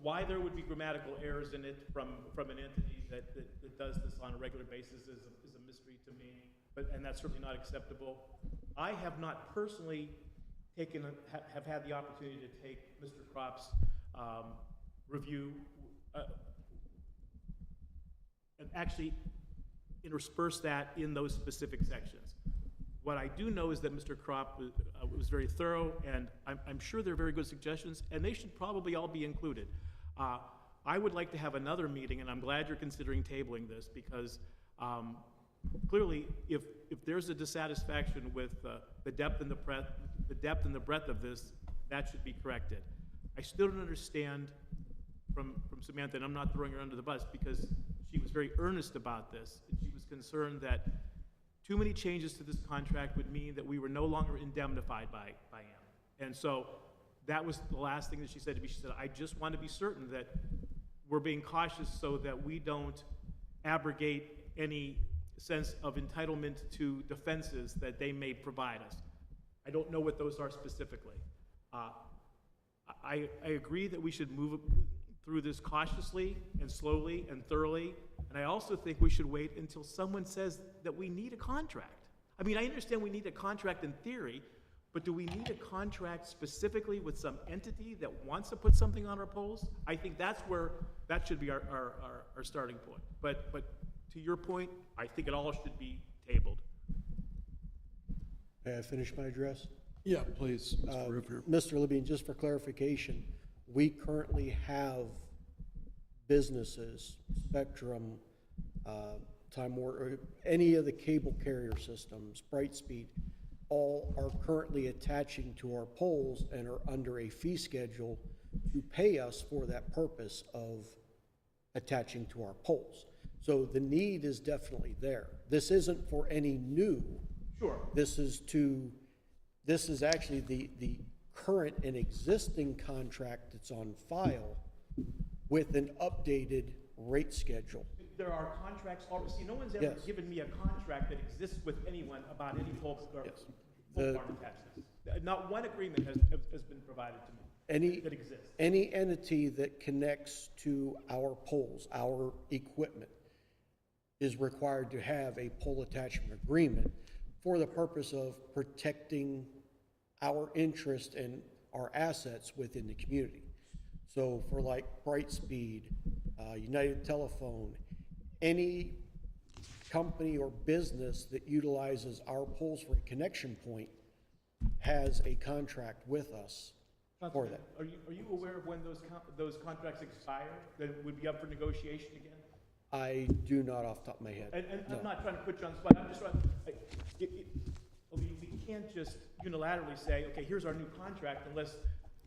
Why there would be grammatical errors in it from an entity that does this on a regular basis is a mystery to me, and that's certainly not acceptable. I have not personally have had the opportunity to take Mr. Kropp's review and actually intersperse that in those specific sections. What I do know is that Mr. Kropp was very thorough, and I'm sure they're very good suggestions, and they should probably all be included. I would like to have another meeting, and I'm glad you're considering tabling this, because clearly, if there's a dissatisfaction with the depth and the breadth of this, that should be corrected. I still don't understand from Samantha, and I'm not throwing her under the bus, because she was very earnest about this, and she was concerned that too many changes to this contract would mean that we were no longer indemnified by AM. And so that was the last thing that she said to me. She said, I just want to be certain that we're being cautious so that we don't abrogate any sense of entitlement to defenses that they may provide us. I don't know what those are specifically. I agree that we should move through this cautiously and slowly and thoroughly, and I also think we should wait until someone says that we need a contract. I mean, I understand we need a contract in theory, but do we need a contract specifically with some entity that wants to put something on our poles? I think that should be our starting point. But to your point, I think it all should be tabled. May I finish my address? Yeah, please, Mr. Rupert. Mr. Libyan, just for clarification, we currently have businesses, Spectrum, Time Warner, any of the cable carrier systems, Brightspeed, all are currently attaching to our poles and are under a fee schedule to pay us for that purpose of attaching to our poles. So the need is definitely there. This isn't for any new. Sure. This is actually the current and existing contract that's on file with an updated rate schedule. There are contracts already. See, no one's ever Yes. given me a contract that exists with anyone about any pole Yes. farm attachments. Not one agreement has been provided to me that exists. Any entity that connects to our poles, our equipment, is required to have a pole attachment agreement for the purpose of protecting our interest and our assets within the community. So for like Brightspeed, United Telephone, any company or business that utilizes our poles for a connection point has a contract with us for that. Are you aware of when those contracts expire, that it would be up for negotiation again? I do not off the top of my head. And No. I'm not trying to put you on the spot, I'm just trying, we can't just unilaterally say, okay, here's our new contract, unless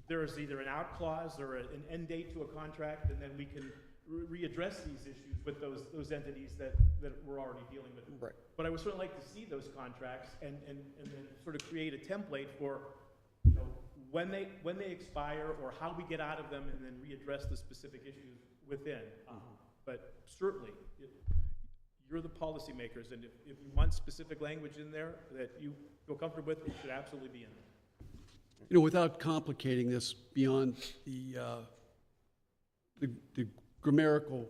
there is either an out clause or an end date to a contract, and then we can readdress these issues with those entities that we're already dealing with. Right. But I would sort of like to see those contracts and then sort of create a template for, you know, when they expire, or how we get out of them, and then readdress the specific issues within. But certainly, you're the policymakers, and if you want specific language in there that you feel comfortable with, it should absolutely be in there. You know, without complicating this beyond the grammatical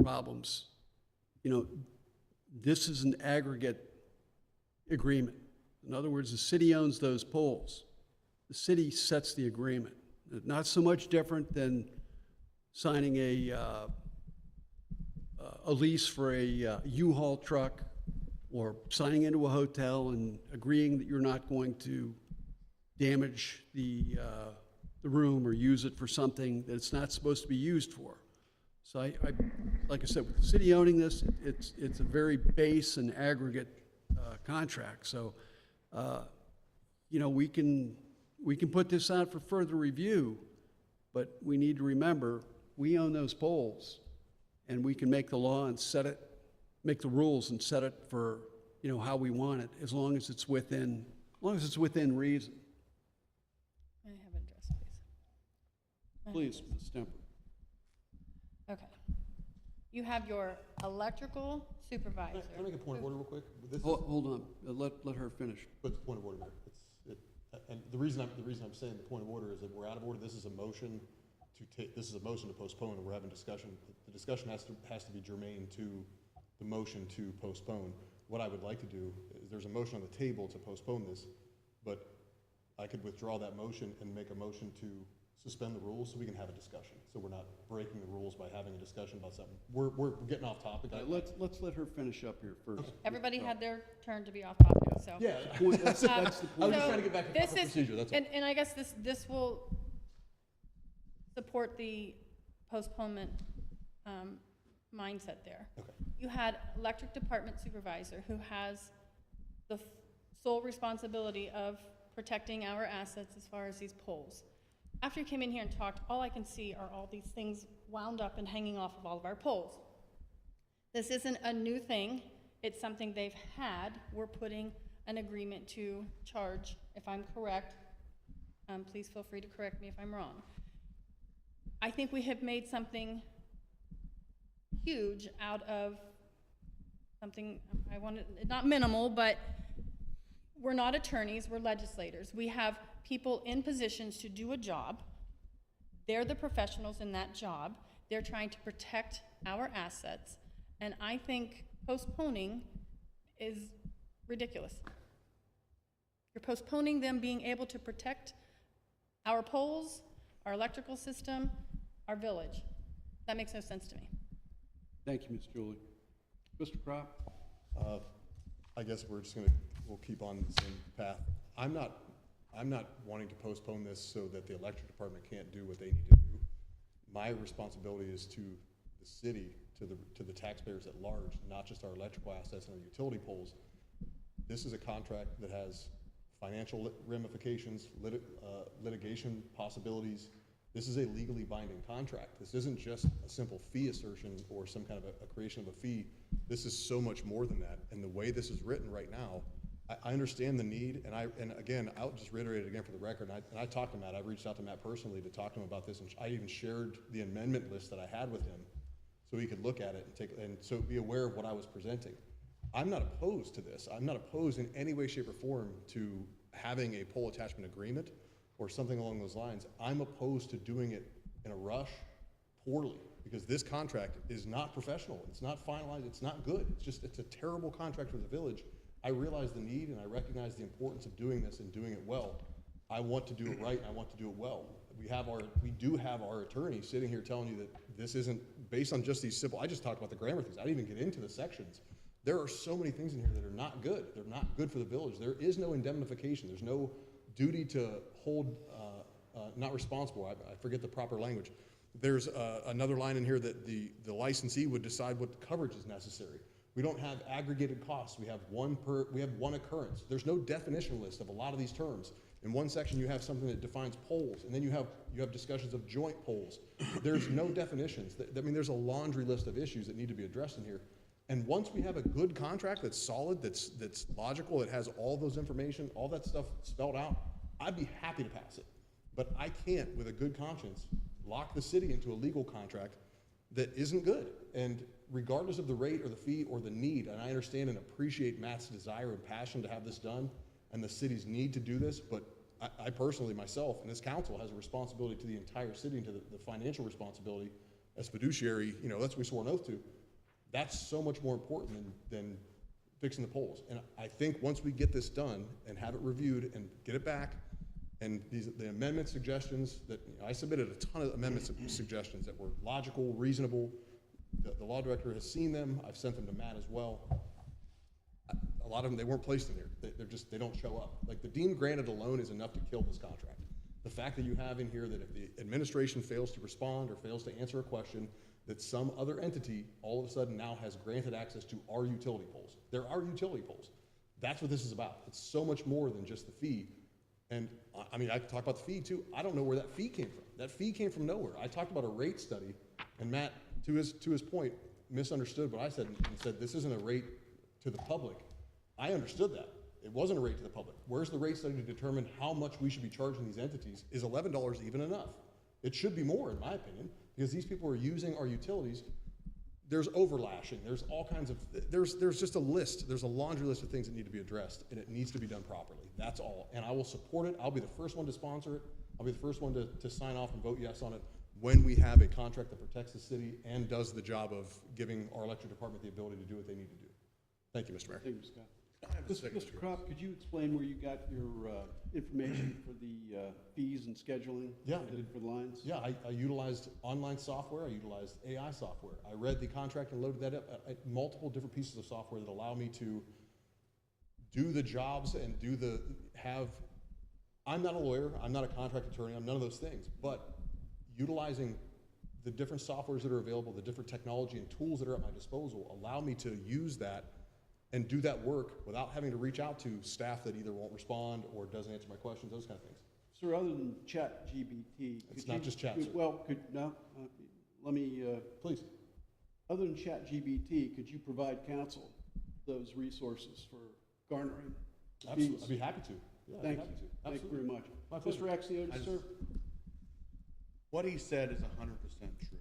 problems, you know, this is an aggregate agreement. In other words, the city owns those poles. The city sets the agreement. Not so much different than signing a lease for a U-Haul truck, or signing into a hotel and agreeing that you're not going to damage the room or use it for something that it's not supposed to be used for. So like I said, with the city owning this, it's a very base and aggregate contract. So, you know, we can put this out for further review, but we need to remember, we own those poles, and we can make the law and set it, make the rules and set it for, you know, how we want it, as long as it's within reason. I have an address, please. Please, Ms. Stemper. Okay. You have your electrical supervisor. Can I make a point of order real quick? This is- Hold on, let her finish. But point of order, Mayor. And the reason I'm saying the point of order is that we're out of order. This is a motion to postpone, and we're having discussion. The discussion has to be germane to the motion to postpone. What I would like to do is, there's a motion on the table to postpone this, but I could withdraw that motion and make a motion to suspend the rules so we can have a discussion. So we're not breaking the rules by having a discussion about something. We're getting off topic. Let's let her finish up here first. Everybody had their turn to be off topic, so. Yeah. That's the I was just point. trying to get back to This proper is- procedure, that's all. And I guess this will support the postponement mindset there. Okay. You had electric department supervisor who has the sole responsibility of protecting our assets as far as these poles. After you came in here and talked, all I can see are all these things wound up and hanging off of all of our poles. This isn't a new thing. It's something they've had. We're putting an agreement to charge, if I'm correct. Please feel free to correct me if I'm wrong. I think we have made something huge out of something, not minimal, but we're not attorneys, we're legislators. We have people in positions to do a job. They're the professionals in that job. They're trying to protect our assets. And I think postponing is ridiculous. You're postponing them being able to protect our poles, our electrical system, our village. That makes no sense to me. Thank you, Ms. Julie. Mr. Crop? I guess we'll keep on the same path. I'm not wanting to postpone this so that the electric department can't do what they need to do. My responsibility is to the city, to the taxpayers at large, not just our electrical assets and our utility poles. This is a contract that has financial ramifications, litigation possibilities. This is a legally binding contract. This isn't just a simple fee assertion or some kind of a creation of a fee. This is so much more than that. And the way this is written right now, I understand the need, and again, I'll just reiterate it again for the record, and I talked to Matt. I reached out to Matt personally to talk to him about this, and I even shared the amendment list that I had with him so he could look at it and so be aware of what I was presenting. I'm not opposed to this. I'm not opposed in any way, shape, or form to having a pole attachment agreement or something along those lines. I'm opposed to doing it in a rush, poorly, because this contract is not professional. It's not finalized. It's not good. It's a terrible contract for the village. I realize the need and I recognize the importance of doing this and doing it well. I want to do it right and I want to do it well. We do have our attorney sitting here telling you that this isn't based on just these simple, I just talked about the grammar things. I didn't even get into the sections. There are so many things in here that are not good. They're not good for the village. There is no indemnification. There's no duty to hold, not responsible. I forget the proper language. There's another line in here that the licensee would decide what coverage is necessary. We don't have aggregated costs. We have one occurrence. There's no definition list of a lot of these terms. In one section, you have something that defines poles, and then you have discussions of joint poles. There's no definitions. I mean, there's a laundry list of issues that need to be addressed in here. And once we have a good contract that's solid, that's logical, that has all those information, all that stuff spelled out, I'd be happy to pass it. But I can't, with a good conscience, lock the city into a legal contract that isn't good. And regardless of the rate or the fee or the need, and I understand and appreciate Matt's desire and passion to have this done and the city's need to do this, but I personally, myself, and this council has a responsibility to the entire city and to the financial responsibility as fiduciary, that's what we swore an oath to. That's so much more important than fixing the poles. And I think once we get this done and have it reviewed and get it back, and the amendment suggestions that, I submitted a ton of amendment suggestions that were logical, reasonable. The law director has seen them. I've sent them to Matt as well. A lot of them, they weren't placed in there. They don't show up. Like the deemed granted alone is enough to kill this contract. The fact that you have in here that if the administration fails to respond or fails to answer a question, that some other entity all of a sudden now has granted access to our utility poles. There are utility poles. That's what this is about. It's so much more than just the fee. And I mean, I could talk about the fee too. I don't know where that fee came from. That fee came from nowhere. I talked about a rate study, and Matt, to his point, misunderstood what I said and said this isn't a rate to the public. I understood that. It wasn't a rate to the public. Where's the rate study to determine how much we should be charging these entities? Is $11 even enough? It should be more, in my opinion, because these people are using our utilities. There's overlashing. There's all kinds of, there's just a list. There's a laundry list of things that need to be addressed, and it needs to be done properly. That's all. And I will support it. I'll be the first one to sponsor it. I'll be the first one to sign off and vote yes on it when we have a contract that protects the city and does the job of giving our electric department the ability to do what they need to do. Thank you, Mr. Mayor. Thank you, Scott. Mr. Crop, could you explain where you got your information for the fees and scheduling? Yeah. For the lines? Yeah, I utilized online software. I utilized AI software. I read the contract and loaded that up. Multiple different pieces of software that allow me to do the jobs and I'm not a lawyer. I'm not a contract attorney. I'm none of those things. But utilizing the different softwares that are available, the different technology and tools that are at my disposal allow me to use that and do that work without having to reach out to staff that either won't respond or doesn't answer my questions, those kind of things. Sir, other than ChatGPT, It's not just chat, sir. Well, let me, Please. other than ChatGPT, could you provide council those resources for garnering the Absolutely. fees? I'd be happy to. Yeah, I'd be Thank happy you. to. Thank you very Absolutely. much. My pleasure. Mr. Axiotis, sir? What he said is 100% true.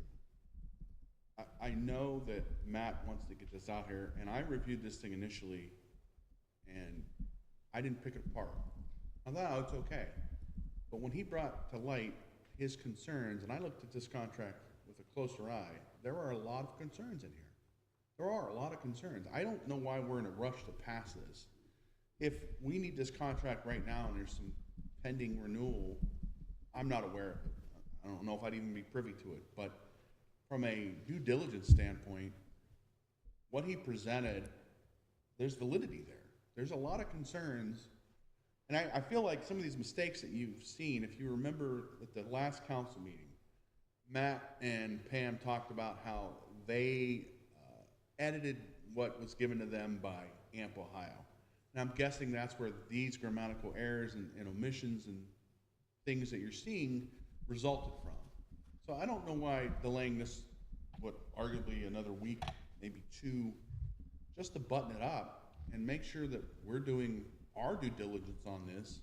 I know that Matt wants to get this out here, and I reviewed this thing initially, and I didn't pick it apart. I thought, oh, it's okay. But when he brought to light his concerns, and I looked at this contract with a closer eye, there are a lot of concerns in here. There are a lot of concerns. I don't know why we're in a rush to pass this. If we need this contract right now and there's some pending renewal, I'm not aware of it. I don't know if I'd even be privy to it, but from a due diligence standpoint, what he presented, there's validity there. There's a lot of concerns. And I feel like some of these mistakes that you've seen, if you remember at the last council meeting, Matt and Pam talked about how they edited what was given to them by AMP Ohio. And I'm guessing that's where these grammatical errors and omissions and things that you're seeing resulted from. So I don't know why delaying this, arguably another week, maybe two, just to button it up and make sure that we're doing our due diligence on this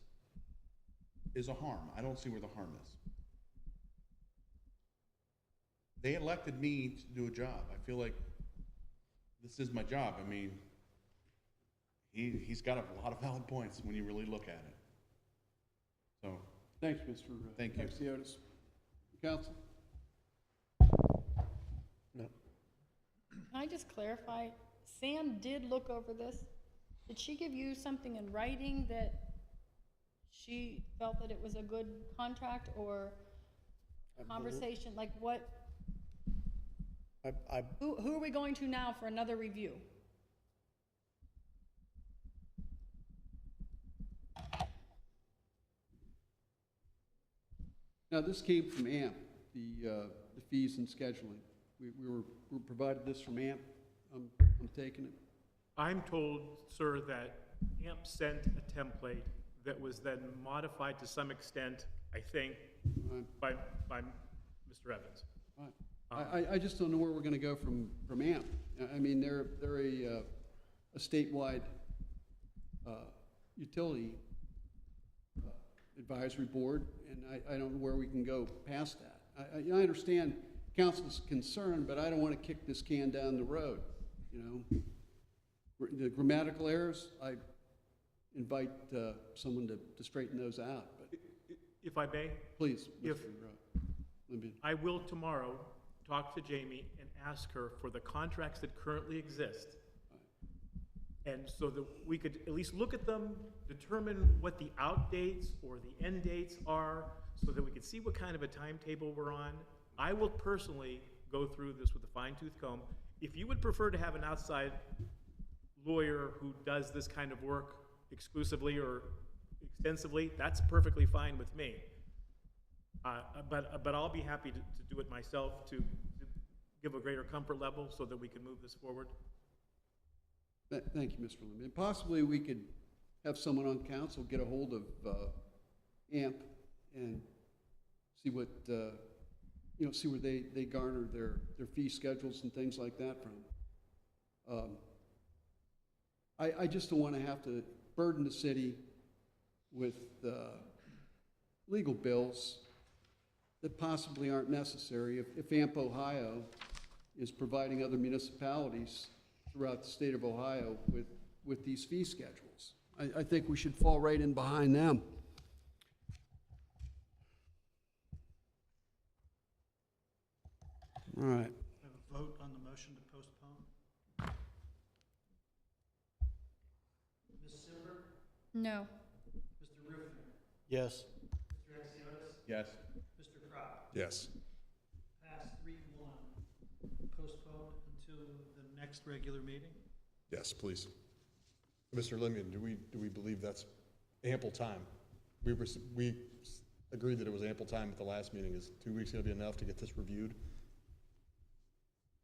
is a harm. I don't see where the harm is. They elected me to do a job. I feel like this is my job. I mean, he's got a lot of valid points when you really look at it. So, Thanks, Mr. Thank you. Axiotis. Council? No. Can I just clarify? Sam did look over this. Did she give you something in writing that she felt that it was a good contract or conversation? Like what, I who are we going to now for another review? Now, this came from AMP, the fees and scheduling. We were provided this from AMP. I'm taking it. I'm told, sir, that AMP sent a template that was then modified to some extent, I think, Right. by Mr. Evans. Right. I just don't know where we're gonna go from AMP. I mean, they're a statewide utility advisory board, and I don't know where we can go past that. I understand council's concern, but I don't wanna kick this can down the road, you know? The grammatical errors, I invite someone to straighten those out, but If I may, please, If- Mr. Libyan. I will tomorrow talk to Jamie and ask her for the contracts that currently exist. And so that we could at least look at them, determine what the out dates or the end dates are, so that we could see what kind of a timetable we're on. I will personally go through this with a fine tooth comb. If you would prefer to have an outside lawyer who does this kind of work exclusively or extensively, that's perfectly fine with me. But I'll be happy to do it myself to give a greater comfort level so that we can move this forward. Thank you, Mr. Lim. Possibly we could have someone on council get a hold of AMP and see what, see where they garner their fee schedules and things like that from. I just don't want to have to burden the city with legal bills that possibly aren't necessary if AMP Ohio is providing other municipalities throughout the state of Ohio with these fee schedules. I think we should fall right in behind them. All right. We have a vote on the motion to postpone. Ms. Simber? No. Mr. Rufner? Yes. Mr. Exiotis? Yes. Mr. Crop? Yes. Passed 3-1. Postponed until the next regular meeting? Yes, please. Mr. Limian, do we believe that's ample time? We agreed that it was ample time at the last meeting. Is 2 weeks going to be enough to get this reviewed?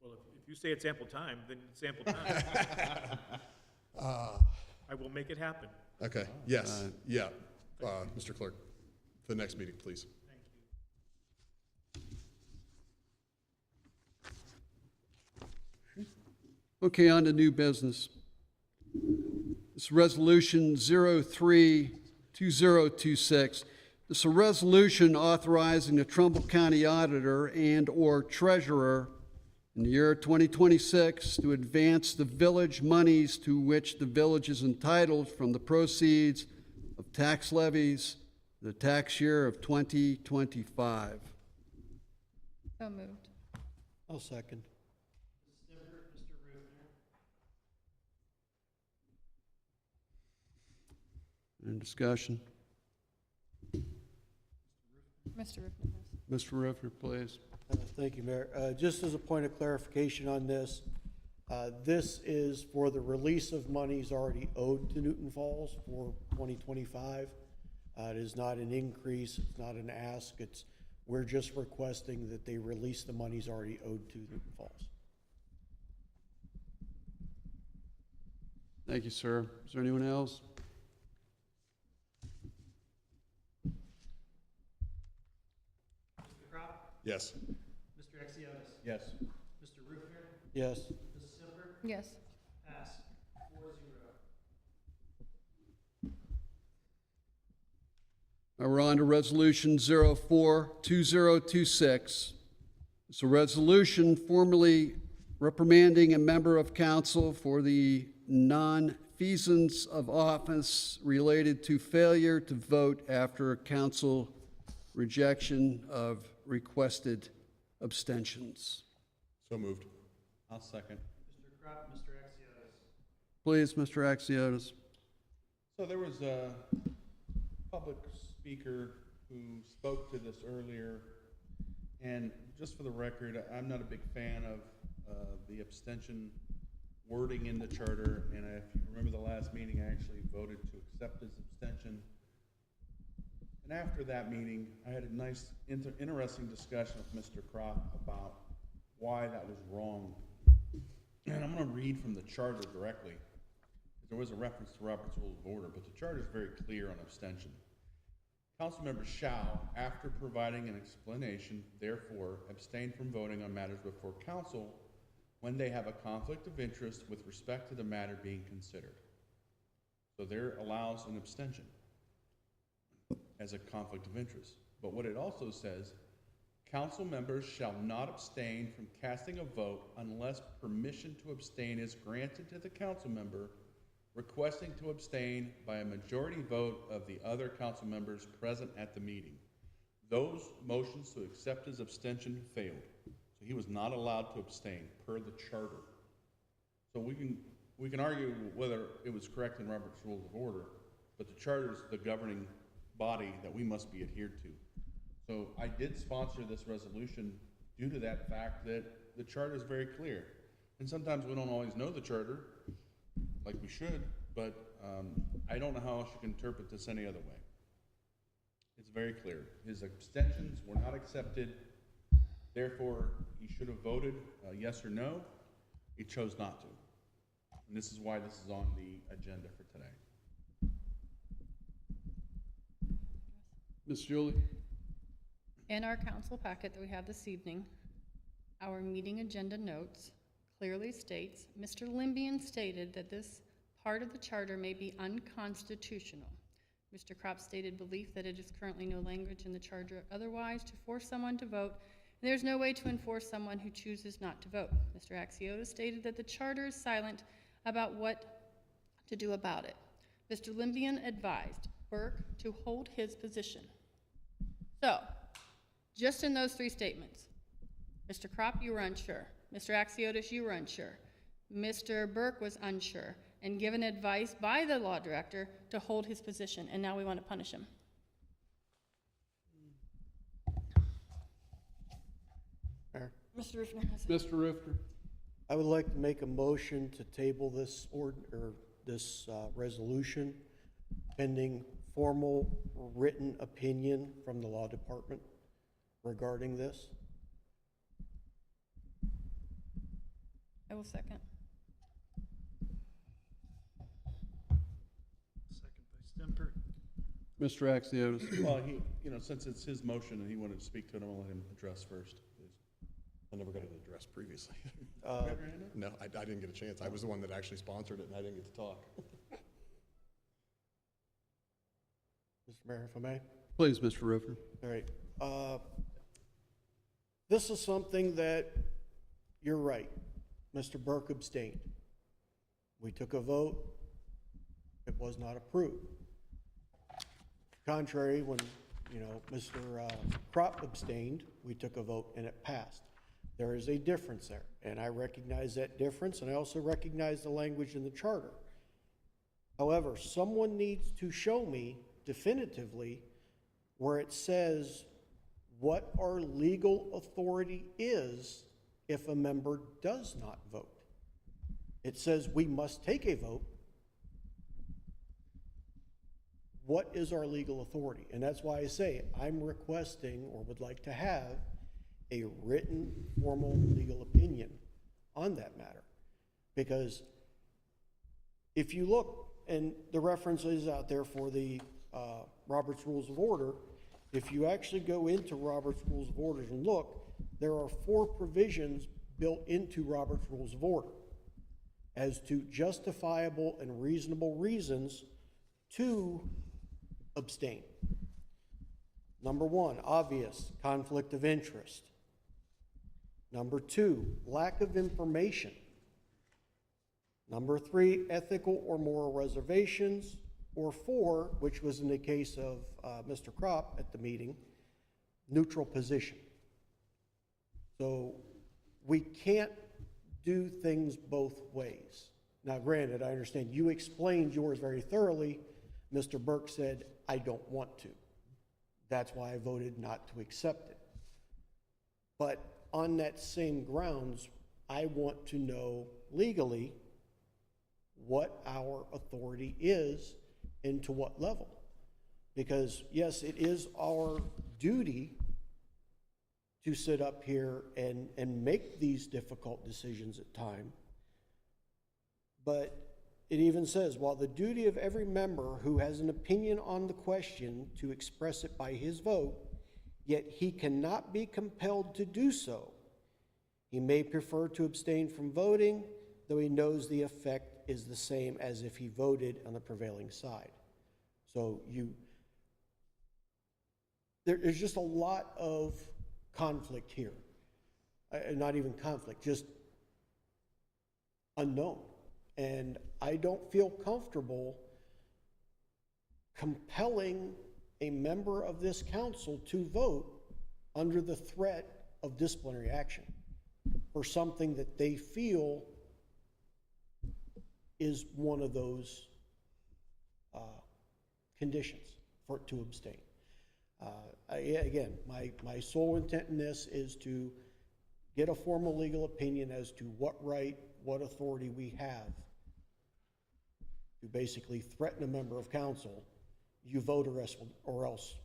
Well, if you say it's ample time, then it's ample time. I will make it happen. Okay, yes, yeah. Mr. Clerk, the next meeting, please. Thank you. Okay, on to new business. It's Resolution 03-2026. It's a resolution authorizing the Trumbull County Auditor and/or Treasurer in the year 2026 to advance the village monies to which the village is entitled from the proceeds of tax levies the tax year of 2025. So moved. I'll second. Ms. Simber, Mr. Rufner? Any discussion? Mr. Rufner, yes. Mr. Ruffer, please. Thank you, Mayor. Just as a point of clarification on this, this is for the release of monies already owed to Newton Falls for 2025. It is not an increase, it's not an ask, we're just requesting that they release the monies already owed to Newton Falls. Thank you, sir. Is there anyone else? Mr. Crop? Yes. Mr. Exiotis? Yes. Mr. Rufner? Yes. Ms. Simber? Yes. Passed 4-0. Now we're on to Resolution 04-2026. It's a resolution formally reprimanding a member of council for the non-feasance of office related to failure to vote after a council rejection of requested abstentions. So moved. I'll second. Mr. Crop, Mr. Exiotis? Please, Mr. Axiotis. So there was a public speaker who spoke to this earlier, and just for the record, I'm not a big fan of the abstention wording in the charter, and if you remember the last meeting, I actually voted to accept his abstention. And after that meeting, I had a nice, interesting discussion with Mr. Crop about why that was wrong. And I'm gonna read from the charter directly. There was a reference to Robert's Rules of Order, but the charter is very clear on abstention. Council members shall, after providing an explanation, therefore abstain from voting on matters before council when they have a conflict of interest with respect to the matter being considered. So there allows an abstention as a conflict of interest. But what it also says, council members shall not abstain from casting a vote unless permission to abstain is granted to the council member requesting to abstain by a majority vote of the other council members present at the meeting. Those motions to accept his abstention failed. So he was not allowed to abstain per the charter. So we can argue whether it was correct in Robert's Rules of Order, but the charter is the governing body that we must be adhered to. So I did sponsor this resolution due to that fact that the charter is very clear. And sometimes we don't always know the charter, like we should, but I don't know how else you can interpret this any other way. It's very clear. His abstentions were not accepted. Therefore, he should have voted yes or no. He chose not to. And this is why this is on the agenda for today. Ms. Julie? In our council packet that we have this evening, our meeting agenda notes clearly states, Mr. Limbian stated that this part of the charter may be unconstitutional. Mr. Kropp stated belief that it is currently no language in the charter otherwise to force someone to vote, and there's no way to enforce someone who chooses not to vote. Mr. Axiotis stated that the charter is silent about what to do about it. Mr. Limbian advised Burke to hold his position. So, just in those three statements, Mr. Kropp, you were unsure. Mr. Axiotis, you were unsure. Mr. Burke was unsure and given advice by the law director to hold his position, and now we want to punish him. Mayor, Mr. Rufner has Mr. Rifter? I would like to make a motion to table this resolution pending formal written opinion from the law department regarding this. I will second. Second by Stemper. Mr. Axiotis? Well, since it's his motion and he wanted to speak to it, I'm gonna let him address first, please. I never got it addressed previously. Uh, No, I didn't get a chance. I was the one that actually sponsored it, and I didn't get to talk. Mr. Mayor, if I may? Please, Mr. Rifter. All right. This is something that, you're right, Mr. Burke abstained. We took a vote. It was not approved. Contrary, when, Mr. Kropp abstained, we took a vote and it passed. There is a difference there, and I recognize that difference, and I also recognize the language in the charter. However, someone needs to show me definitively where it says what our legal authority is if a member does not vote. It says we must take a vote. What is our legal authority? And that's why I say I'm requesting or would like to have a written formal legal opinion on that matter. Because if you look, and the reference is out there for the Robert's Rules of Order, if you actually go into Robert's Rules of Order and look, there are 4 provisions built into Robert's Rules of Order as to justifiable and reasonable reasons to abstain. Number 1, obvious conflict of interest. Number 2, lack of information. Number 3, ethical or moral reservations. Or 4, which was in the case of Mr. Kropp at the meeting, neutral position. So we can't do things both ways. Now, granted, I understand you explained yours very thoroughly. Mr. Burke said, I don't want to. That's why I voted not to accept it. But on that same grounds, I want to know legally what our authority is and to what level. Because yes, it is our duty to sit up here and make these difficult decisions at time. But it even says, while the duty of every member who has an opinion on the question to express it by his vote, yet he cannot be compelled to do so. He may prefer to abstain from voting, though he knows the effect is the same as if he voted on the prevailing side. So there's just a lot of conflict here. Not even conflict, just unknown. And I don't feel comfortable compelling a member of this council to vote under the threat of disciplinary action for something that they feel is one of those conditions for it to abstain. Again, my sole intent in this is to get a formal legal opinion as to what right, what authority we have to basically threaten a member of council, you vote or else.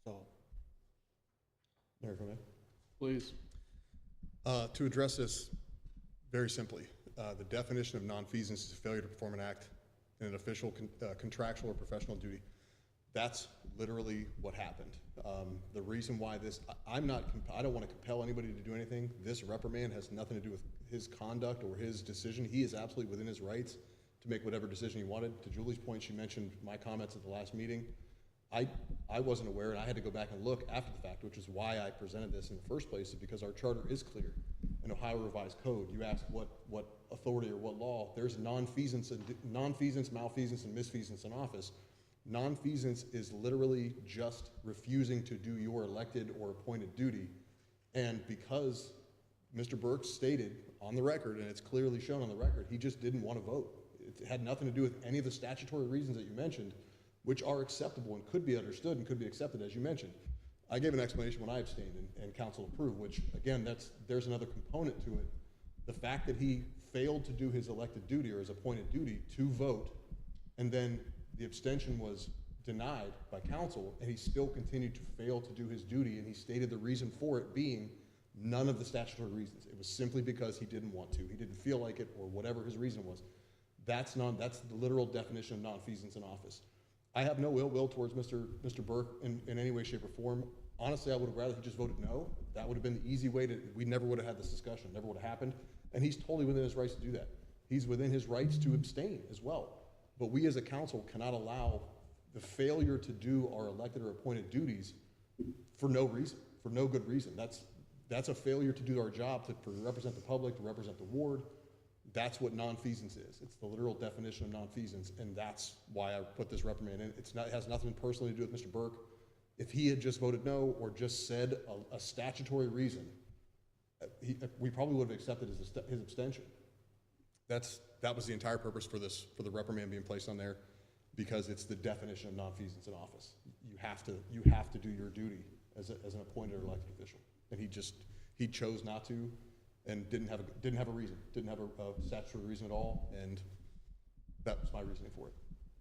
So. Mayor, go ahead. Please. To address this very simply, the definition of nonfeasance is failure to perform an act in an official, contractual, or professional duty. That's literally what happened. The reason why I don't want to compel anybody to do anything. This reprimand has nothing to do with his conduct or his decision. He is absolutely within his rights to make whatever decision he wanted. To Julie's point, she mentioned my comments at the last meeting. I wasn't aware, and I had to go back and look after the fact, which is why I presented this in the first place, is because our charter is clear. In Ohio Revised Code, you asked what authority or what law. There's nonfeasance, malfeasance, and misfeasance in office. Nonfeasance is literally just refusing to do your elected or appointed duty. And because Mr. Burke stated on the record, and it's clearly shown on the record, he just didn't want to vote. It had nothing to do with any of the statutory reasons that you mentioned, which are acceptable and could be understood and could be accepted, as you mentioned. I gave an explanation when I abstained and council approved, which again, there's another component to it. The fact that he failed to do his elected duty or his appointed duty to vote, and then the abstention was denied by council, and he still continued to fail to do his duty, and he stated the reason for it being none of the statutory reasons. It was simply because he didn't want to. He didn't feel like it, or whatever his reason was. That's the literal definition of nonfeasance in office. I have no ill will towards Mr. Burke in any way, shape, or form. Honestly, I would have rather he just voted no. That would have been the easy way we never would have had this discussion, never would have happened. And he's totally within his rights to do that. He's within his rights to abstain as well. But we as a council cannot allow the failure to do our elected or appointed duties for no reason, for no good reason. That's a failure to do our job, to represent the public, to represent the ward. That's what nonfeasance is. It's the literal definition of nonfeasance, and that's why I put this reprimand in. It has nothing personally to do with Mr. Burke. If he had just voted no or just said a statutory reason, we probably would have accepted his abstention. That was the entire purpose for the reprimand being placed on there, because it's the definition of nonfeasance in office. You have to do your duty as an appointed or elected official, and he chose not to, and didn't have a reason, didn't have a statutory reason at all, and that was my reasoning for it.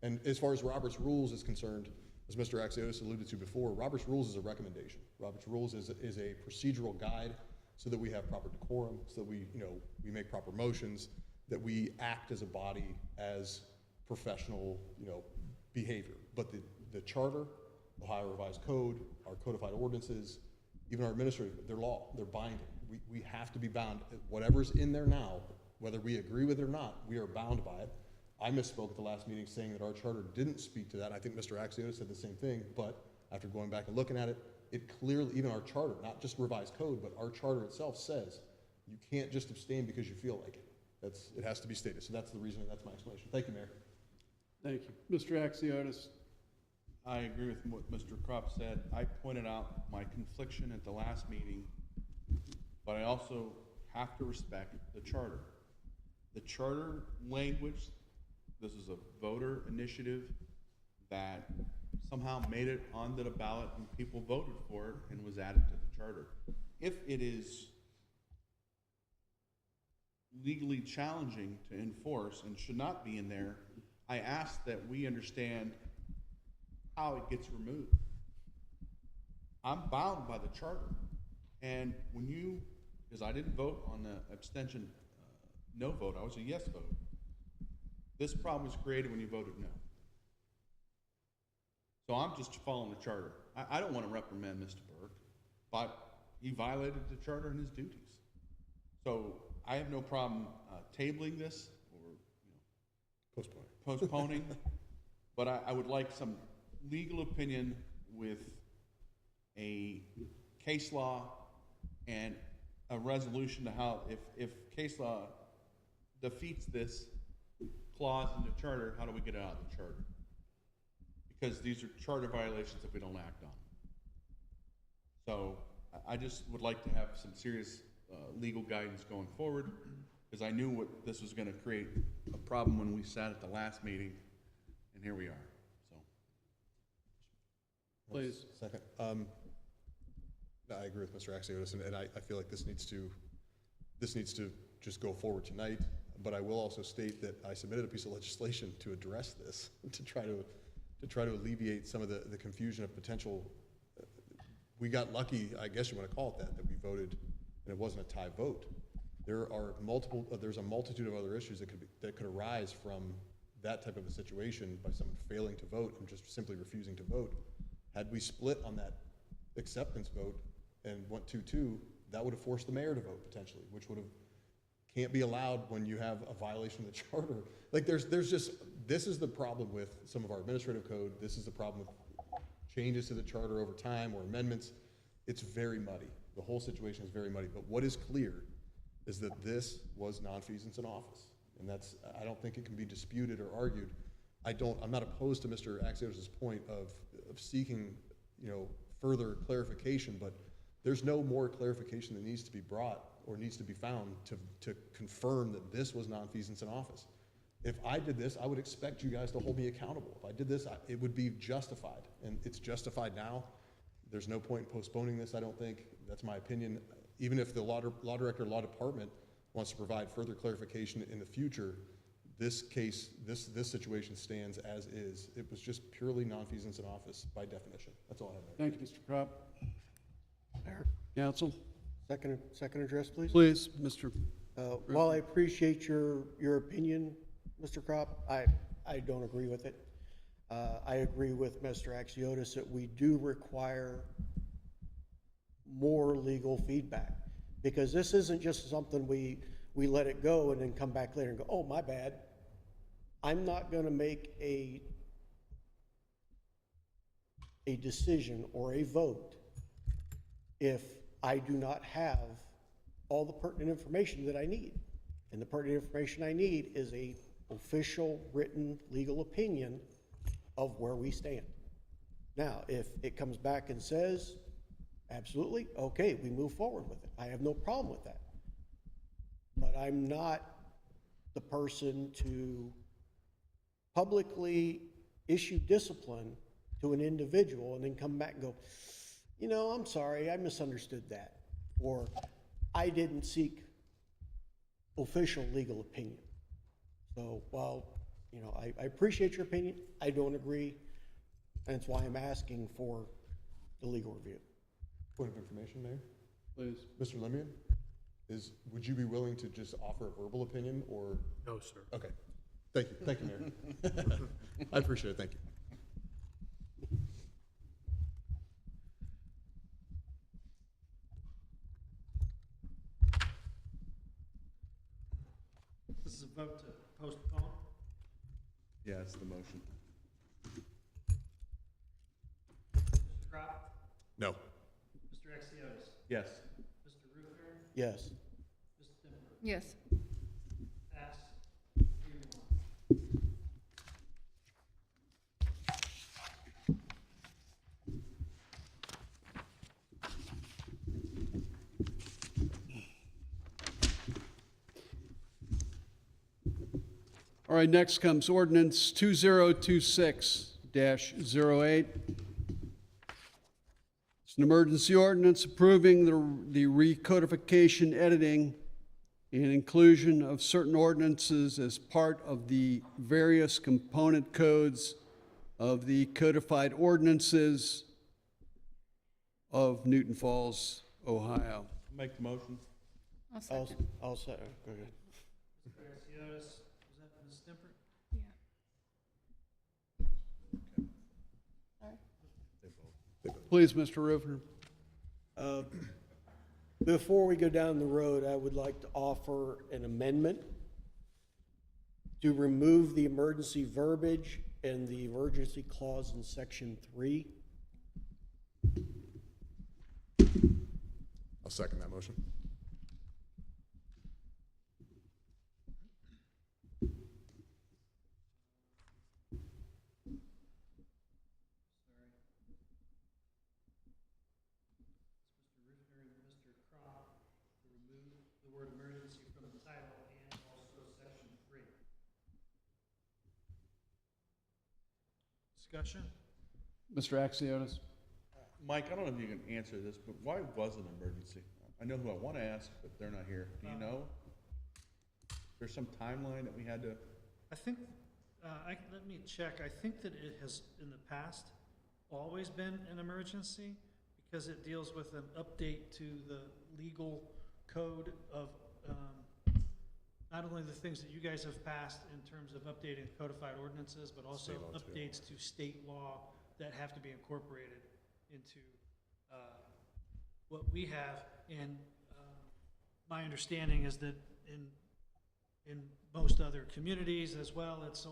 And as far as Robert's Rules is concerned, as Mr. Axiotis alluded to before, Robert's Rules is a recommendation. Robert's Rules is a procedural guide so that we have proper decorum, so that we make proper motions, that we act as a body as professional, behavior. But the charter, Ohio Revised Code, our codified ordinances, even our administrative, they're law, they're binding. We have to be bound. Whatever's in there now, whether we agree with it or not, we are bound by it. I misspoke at the last meeting saying that our charter didn't speak to that. I think Mr. Axiotis said the same thing, but after going back and looking at it, it clearly, even our charter, not just revised code, but our charter itself says you can't just abstain because you feel like it. It has to be stated. So that's the reason, and that's my explanation. Thank you, Mayor. Thank you. Mr. Axiotis. I agree with what Mr. Kropp said. I pointed out my confliction at the last meeting, but I also have to respect the charter. The charter language, this is a voter initiative that somehow made it onto the ballot and people voted for it and was added to the charter. If it is legally challenging to enforce and should not be in there, I ask that we understand how it gets removed. I'm bound by the charter. And when you, because I didn't vote on the abstention, no vote, I was a yes vote. This problem was created when you voted no. So I'm just following the charter. I don't want to reprimand Mr. Burke, but he violated the charter and his duties. So I have no problem tabling this or postponing, but I would like some legal opinion with a case law and a resolution to how, if case law defeats this clause in the charter, how do we get it out of the charter? Because these are charter violations that we don't act on. So I just would like to have some serious legal guidance going forward, because I knew what this was gonna create a problem when we sat at the last meeting, and here we are, so. Please. Second. I agree with Mr. Axiotis, and I feel like this needs to just go forward tonight. But I will also state that I submitted a piece of legislation to address this, to try to alleviate some of the confusion of potential. We got lucky, I guess you want to call it that we voted and it wasn't a tie vote. There's a multitude of other issues that could arise from that type of a situation by someone failing to vote and just simply refusing to vote. Had we split on that acceptance vote and went 2-2, that would have forced the mayor to vote potentially, which can't be allowed when you have a violation of the charter. Like this is the problem with some of our administrative code. This is the problem with changes to the charter over time or amendments. It's very muddy. The whole situation is very muddy. But what is clear is that this was nonfeasance in office. And I don't think it can be disputed or argued. I'm not opposed to Mr. Axiotis' point of seeking, further clarification, but there's no more clarification that needs to be brought or needs to be found to confirm that this was nonfeasance in office. If I did this, I would expect you guys to hold me accountable. If I did this, it would be justified, and it's justified now. There's no point in postponing this, I don't think. That's my opinion. Even if the law director, law department wants to provide further clarification in the future, this case, this situation stands as is. It was just purely nonfeasance in office by definition. That's all I have. Thank you, Mr. Crop. Counsel? Second address, please. Please, Mr. While I appreciate your opinion, Mr. Crop, I don't agree with it. I agree with Mr. Axiotis that we do require more legal feedback, because this isn't just something we let it go and then come back later and go, oh, my bad. I'm not going to make a decision or a vote if I do not have all the pertinent information that I need. And the pertinent information I need is a official written legal opinion of where we stand. Now, if it comes back and says, absolutely, okay, we move forward with it. I have no problem with that. But I'm not the person to publicly issue discipline to an individual and then come back and go, I'm sorry, I misunderstood that. Or I didn't seek official legal opinion. So while, I appreciate your opinion, I don't agree. And that's why I'm asking for the legal review. Point of information, Mayor? Please. Mr. Lemian, would you be willing to just offer a verbal opinion or? No, sir. Okay. Thank you, Mayor. I appreciate it, thank you. This is a vote to postpone. Yeah, it's the motion. Mr. Crop, No. Mr. Axiotis, Yes. Mr. Ruther, Yes. Ms. Timber. Yes. Pass 3-1. All right, next comes ordinance 2026-08. It's an emergency ordinance approving the recodification, editing, and inclusion of certain ordinances as part of the various component codes of the codified ordinances of Newton Falls, Ohio. Make the motion. I'll second. I'll say, go ahead. Mr. Axiotis, was that Ms. Stemper? Yeah. Sorry. Please, Mr. Rufner. Before we go down the road, I would like to offer an amendment to remove the emergency verbiage and the emergency clause in section 3. I'll second that motion. Mr. Rufner and Mr. Crop to remove the word emergency from the title and also section 3. Discussion? Mr. Axiotis? Mike, I don't know if you can answer this, but why was it an emergency? I know who I want to ask, but they're not here. Do you know? There's some timeline that we had to, I think, let me check. I think that it has, in the past, always been an emergency because it deals with an update to the legal code of, not only the things that you guys have passed in terms of updating codified ordinances, but also State law, too. updates to state law that have to be incorporated into, what we have. And, my understanding is that in most other communities as well, it's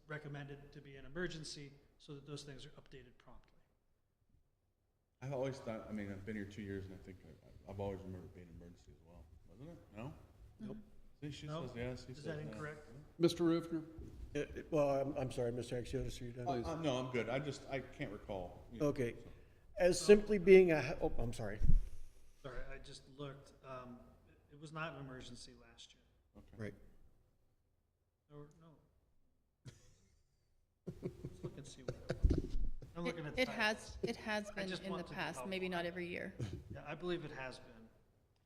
recommended to be an emergency so that those things are updated promptly. I've always thought, I mean, I've been here 2 years and I think I've always remembered it being an emergency as well. Wasn't it? No? Nope. See, she No? says yes, he Is says that no. incorrect? Mr. Rufner? Well, I'm sorry, Mr. Axiotis, are you done? No, I'm good. I can't recall. you know, Okay. so. As simply being oh, I'm sorry. Sorry, I just looked. It was not an emergency last year. Okay. Right. Or, no. Let's look and see what it was. I'm looking at the It title. has I been just in the want to past, help. maybe not every year. Yeah, I believe it has been.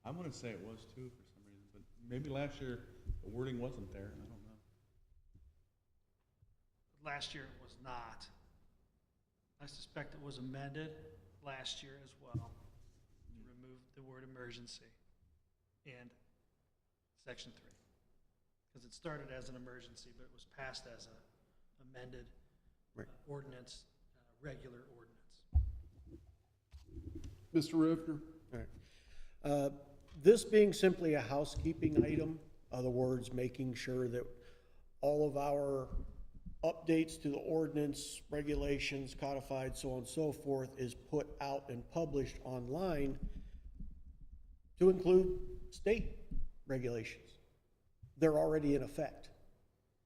I'm gonna say it was too for some reason, but maybe last year the wording wasn't there. I don't know. Last year it was not. I suspect it was amended last year as well to remove the word emergency and section 3. Because it started as an emergency, but it was passed as a amended Right. ordinance, regular ordinance. Mr. Rufner? All right. This being simply a housekeeping item, other words, making sure that all of our updates to the ordinance, regulations, codified, so on and so forth, is put out and published online to include state regulations. They're already in effect.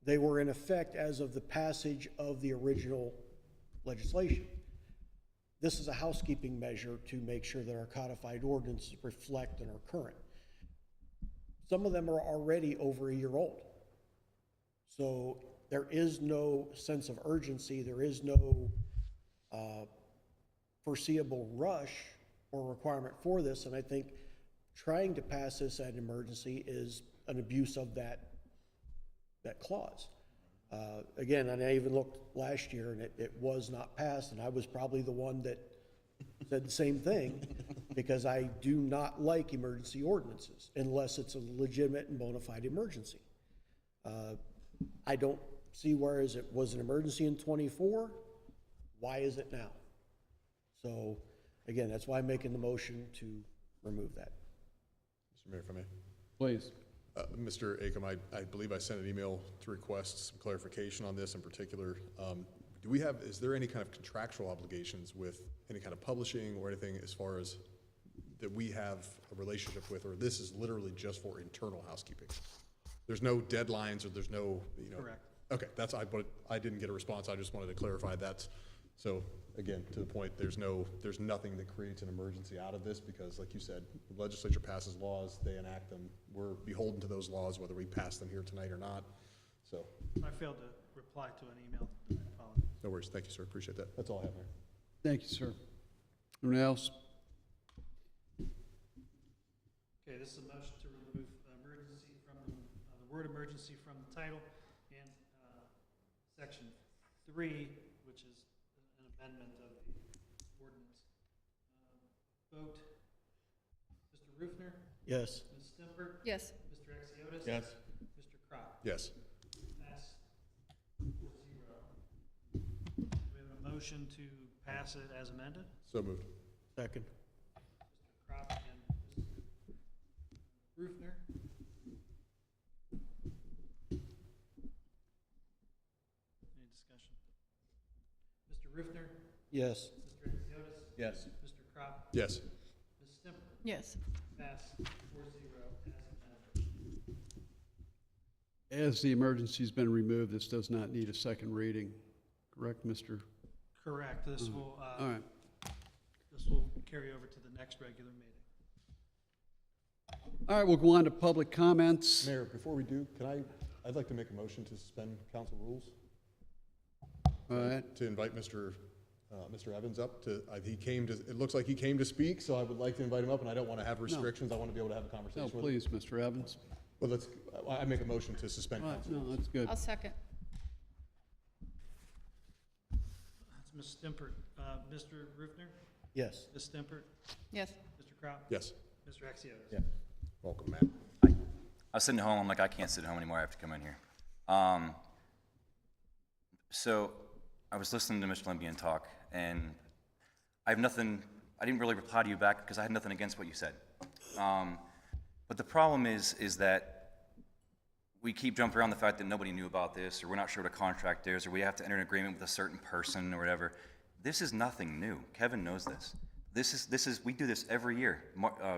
They were in effect as of the passage of the original legislation. This is a housekeeping measure to make sure that our codified ordinances reflect and are current. Some of them are already over a year old. So there is no sense of urgency, there is no foreseeable rush or requirement for this, and I think trying to pass this as an emergency is an abuse of that clause. Again, and I even looked last year, and it was not passed, and I was probably the one that said the same thing, because I do not like emergency ordinances unless it's a legitimate and bona fide emergency. I don't see where is it was an emergency in '24, why is it now? So, again, that's why I'm making the motion to remove that. Mr. Mayor, if I may. Please. Mr. Acom, I believe I sent an email to request some clarification on this in particular. Is there any kind of contractual obligations with any kind of publishing or anything as far as that we have a relationship with, or this is literally just for internal housekeeping? There's no deadlines or there's no, Correct. Okay, but I didn't get a response. I just wanted to clarify that. So again, to the point, there's nothing that creates an emergency out of this because like you said, the legislature passes laws, they enact them. We're beholden to those laws, whether we pass them here tonight or not. So, I failed to reply to an email. I apologize. no worries. Thank you, sir. Appreciate that. That's all I have, Mayor. Thank you, sir. Anyone else? Okay, this is a motion to remove emergency from the word emergency from the title and section 3, which is amendment of the ordinance. Vote, Mr. Rufner, Yes. Ms. Stimpert, Yes. Mr. Axiotis. Yes. Mr. Crop. Yes. Pass 4-0. We have a motion to pass it as amended. So moved. Second. Mr. Crop and Mr. Rufner. Any discussion? Mr. Rufner, Yes. Mr. Axiotis, Yes. Mr. Crop, Yes. Ms. Stimpert. Yes. Pass 4-0 as amended. As the emergency's been removed, this does not need a second reading, correct, Mr.? Correct. This will, All right. this will carry over to the next regular meeting. All right, we'll go on to public comments. Mayor, before we do, I'd like to make a motion to suspend council rules, All right, to invite Mr. Evans up to, it looks like he came to speak, so I would like to invite him up, and I don't want to have restrictions. I want to be able to have a conversation no, with him. please, Mr. Evans. Well, I make a motion to suspend All right, council. no, that's good. I'll second. That's Ms. Stimpert. Mr. Rufner, Yes. Ms. Stimpert, Yes. Mr. Crop. Yes. Mr. Axiotis. Yeah. Welcome, Matt. I was sitting at home, I'm like, I can't sit at home anymore, I have to come in here. So I was listening to Mr. Lembian talk, and I didn't really reply to you back because I had nothing against what you said. But the problem is that we keep jumping around the fact that nobody knew about this, or we're not sure what a contract is, or we have to enter an agreement with a certain person or whatever. This is nothing new. Kevin knows this. We do this every year.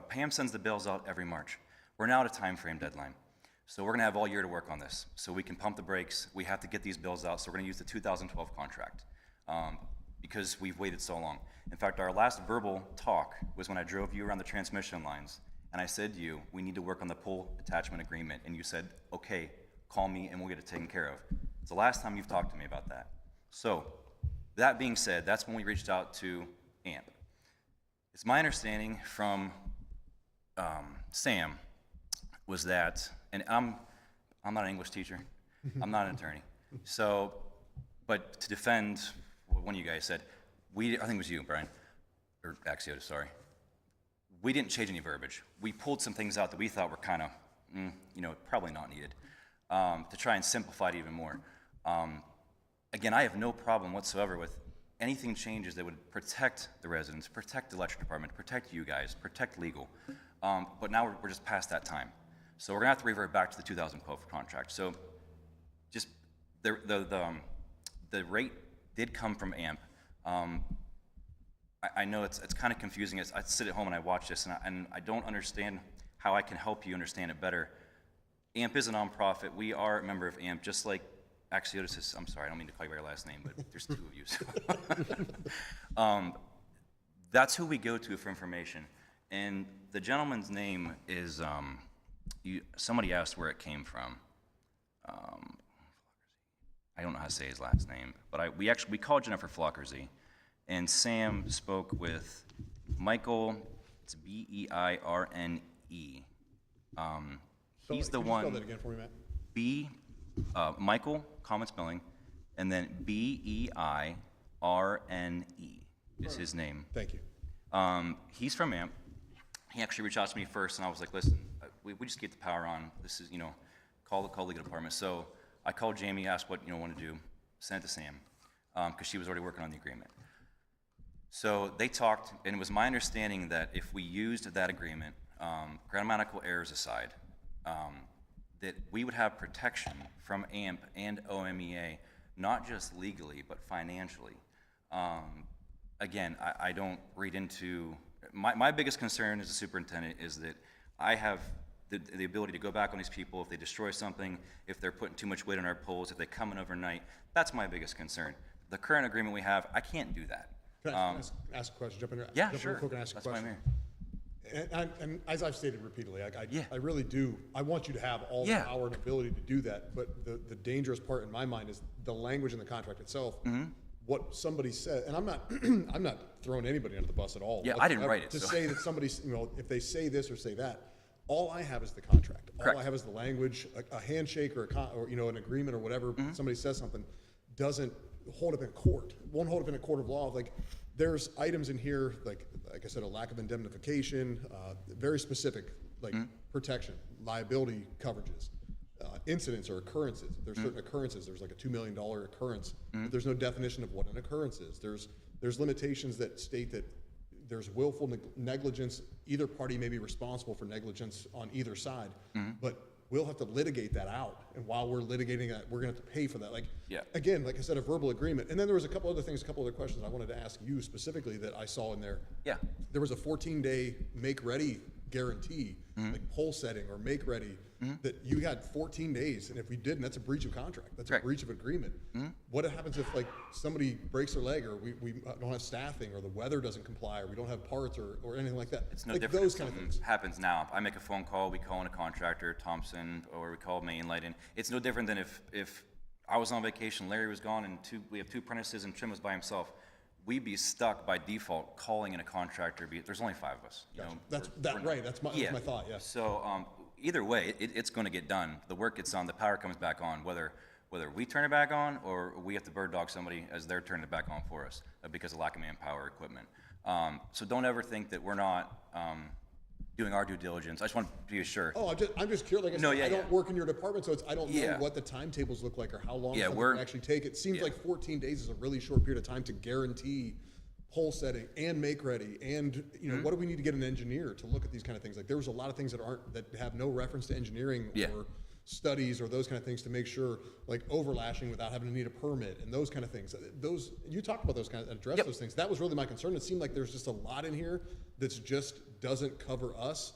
Pam sends the bills out every March. We're now at a time frame deadline. So we're gonna have all year to work on this. So we can pump the brakes. We have to get these bills out, so we're gonna use the 2012 contract because we've waited so long. In fact, our last verbal talk was when I drove you around the transmission lines, and I said to you, we need to work on the pole attachment agreement, and you said, okay, call me and we'll get it taken care of. It's the last time you've talked to me about that. So, that being said, that's when we reached out to AMP. It's my understanding from Sam was that, and I'm not an English teacher, I'm not an attorney, so, but to defend what one of you guys said, I think it was you, Brian, or Axiotis, sorry. We didn't change any verbiage. We pulled some things out that we thought were kind of, probably not needed, to try and simplify it even more. Again, I have no problem whatsoever with anything changes that would protect the residents, protect the electric department, protect you guys, protect legal. But now we're just past that time. So we're gonna have to revert back to the 2012 contract. So just the rate did come from AMP. I know it's kind of confusing. I sit at home and I watch this, and I don't understand how I can help you understand it better. AMP is a nonprofit. We are a member of AMP, just like Axiotis is. I'm sorry, I don't mean to call you by your last name, but there's two of you. So. That's who we go to for information. And the gentleman's name is, somebody asked where it came from. I don't know how to say his last name, but we called Jennifer Flockersy. And Sam spoke with Michael, it's Beirne. He's the one. Spell that again for me, Matt. Michael, common spelling, and then Beirne is his name. Thank you. He's from AMP. He actually reached out to me first, and I was like, listen, we just get the power on. This is, call the legal department. So I called Jamie, asked what, want to do, sent it to Sam, because she was already working on the agreement. So they talked, and it was my understanding that if we used that agreement, grammatical errors aside, that we would have protection from AMP and OMEA, not just legally, but financially. Again, I don't read into, my biggest concern as a superintendent is that I have the ability to go back on these people if they destroy something, if they're putting too much weight on our poles, if they come in overnight. That's my biggest concern. The current agreement we have, I can't do that. Can I ask a question? Jump in here. Yeah, Jump in sure. real quick and ask a That's why I'm question. here. And as I've stated repeatedly, Yeah. I really do, I want you to have all the Yeah. power and ability to do that, but the dangerous part in my mind is the language in the contract itself. Mm-hmm. What somebody said, and I'm not throwing anybody under the bus at all. Yeah, I didn't whatsoever. write it, To so. say that somebody, if they say this or say that, all I have is the contract. All Correct. I have is the language, a handshake or an agreement or whatever, Mm-hmm. somebody says something, doesn't hold up in court. It won't hold up in a court of law. Like, there's items in here, like I said, a lack of indemnification, very specific, like protection, liability coverages, incidents or occurrences. There's certain occurrences. There's like a $2 million occurrence. But there's no definition of what an occurrence is. There's limitations that state that there's willful negligence. Either party may be responsible for negligence on either side, but we'll have to litigate that out. And while we're litigating that, we're gonna have to pay for that. Like, Yeah. again, like I said, a verbal agreement. And then there was a couple other things, a couple other questions I wanted to ask you specifically that I saw in there. Yeah. There was a 14-day make-ready guarantee, like pole setting or make-ready, that you had 14 days, and if we didn't, that's a breach of contract. That's a Correct. breach of agreement. What happens if, like, somebody breaks their leg, or we don't have staffing, or the weather doesn't comply, or we don't have parts, or anything like that? It's no Like different those if kind of something things. happens now. I make a phone call, we call in a contractor, Thompson, or we call Mainlight in. It's no different than if I was on vacation, Larry was gone, and we have 2 apprentices, and Trim was by himself. We'd be stuck by default calling in a contractor. There's only 5 of us. You know, That's we're right. That's my thought. Yeah. So either way, it's going to get done. The work gets done. The power comes back on, whether we turn it back on or we have to bird dog somebody as they're turning it back on for us because of lack of manpower or equipment. So don't ever think that we're not doing our due diligence. I just want to be assured. Oh, I'm just curious. Like I said, No, yeah, I don't yeah. work in your department, so I don't know Yeah. what the timetables look like or how long Yeah, something we're- can actually take. It seems yeah. like 14 days is a really short period of time to guarantee pole setting and make ready, and Mm-hmm. what do we need to get an engineer to look at these kind of things? Like, there was a lot of things that have no reference to engineering Yeah. or studies or those kind of things to make sure, like overlashing without having to need a permit and those kind of things. Those, you talked about those kind of, address Yep. those things. That was really my concern. It seemed like there's just a lot in here that's just doesn't cover us,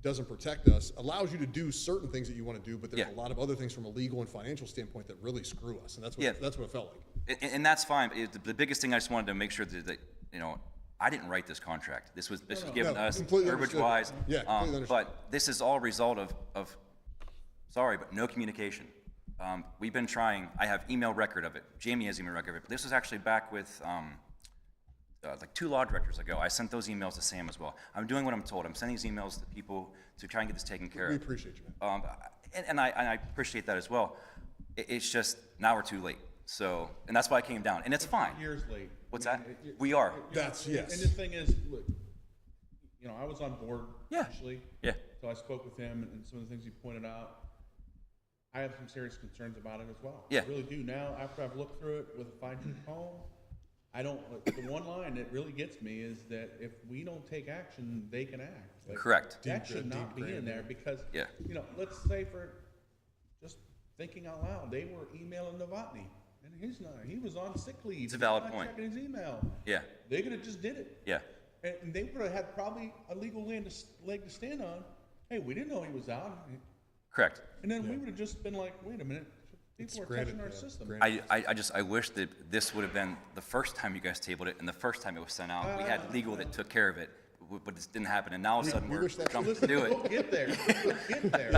doesn't protect us, allows you to do certain things that you want to do, but there's Yeah. a lot of other things from a legal and financial standpoint that really screw us, and that's what, Yeah. that's what it felt like. And that's fine. The biggest thing I just wanted to make sure that you know, I didn't write this contract. This was given No, us completely verbiage-wise. understood. Yeah, completely understood. But this is all a result of sorry, but no communication. We've been trying. I have email record of it. Jamie has email record of it. But this was actually back with like 2 law directors ago. I sent those emails to Sam as well. I'm doing what I'm told. I'm sending these emails to people to try and get this taken care We of. appreciate you, man. And I appreciate that as well. It's just now we're too late. So, and that's why I came down, and it's fine. Years late. What's I mean, that? We are. That's, And yes. the thing is, look, you know, I was on board Yeah. initially. Yeah. So I spoke with him and some of the things he pointed out. I have some serious concerns about it as well. Yeah. I really do. Now, after I've looked through it with a fine-tooth comb, I don't, the one line that really gets me is that if we don't take action, they can act. Like, Correct. That should not be in there because, Yeah. you know, let's say for just thinking out loud, they were emailing Novotny and he's not, he was on sick leave. It's a valid He's not point. checking his email. Yeah. They could have just did it. Yeah. And they would have had probably a legal leg to stand on. Hey, we didn't know he was out. Correct. And then we would have just been like, wait a minute, people are touching our system. I wish that this would have been the first time you guys tabled it and the first time it was sent out. We had legal that took care of it, but it didn't happen. And now all of a sudden we're wish that- jumping to Listen, do we'll it. get there. We'll get there.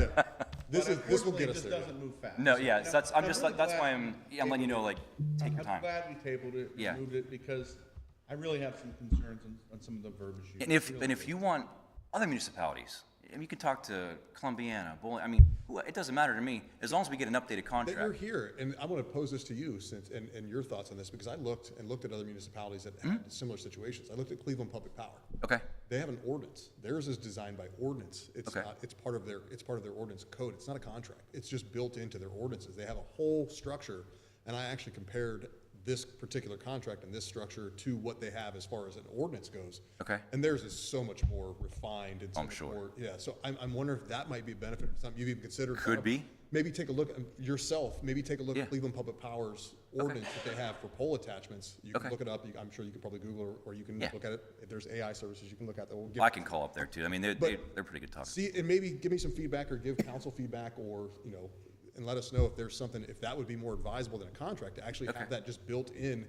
This But this will unfortunately, get it us just there. doesn't move fast. No, yeah, so that's, I'm I'm just, really that's why glad I'm letting you know, like, take your I'm time. glad we tabled it, Yeah. moved it, because I really have some concerns on some of the verbiage. used. And if you want other municipalities, I mean, you can talk to Columbiana, Bowling, I mean, it doesn't matter to me, as long as we get an updated That you're contract. here, and I want to pose this to you since, and your thoughts on this, because I looked at other municipalities that had similar situations. I looked at Cleveland Public Power. Okay, They have an ordinance. Theirs is designed by ordinance. It's Okay. not, it's part of their ordinance code. It's not a contract. It's just built into their ordinances. They have a whole structure, and I actually compared this particular contract and this structure to what they have as far as an ordinance goes. Okay. And theirs is so much more refined and so I'm much sure. more, yeah, so I'm wondering if that might be a benefit, something you've even considered. Could be. Maybe take a look at yourself, maybe take a look Yeah. at Cleveland Public Power's ordinance that they have for pole attachments. You can Okay. look it up. I'm sure you could probably Google or you can Yeah. look at it. If there's AI services, you can look at that. We'll give I can call up there too, I mean, they're pretty good talkers. See, and maybe give me some feedback or give council feedback or, and let us know if there's something, if that would be more advisable than a contract, to actually Okay. have that just built in.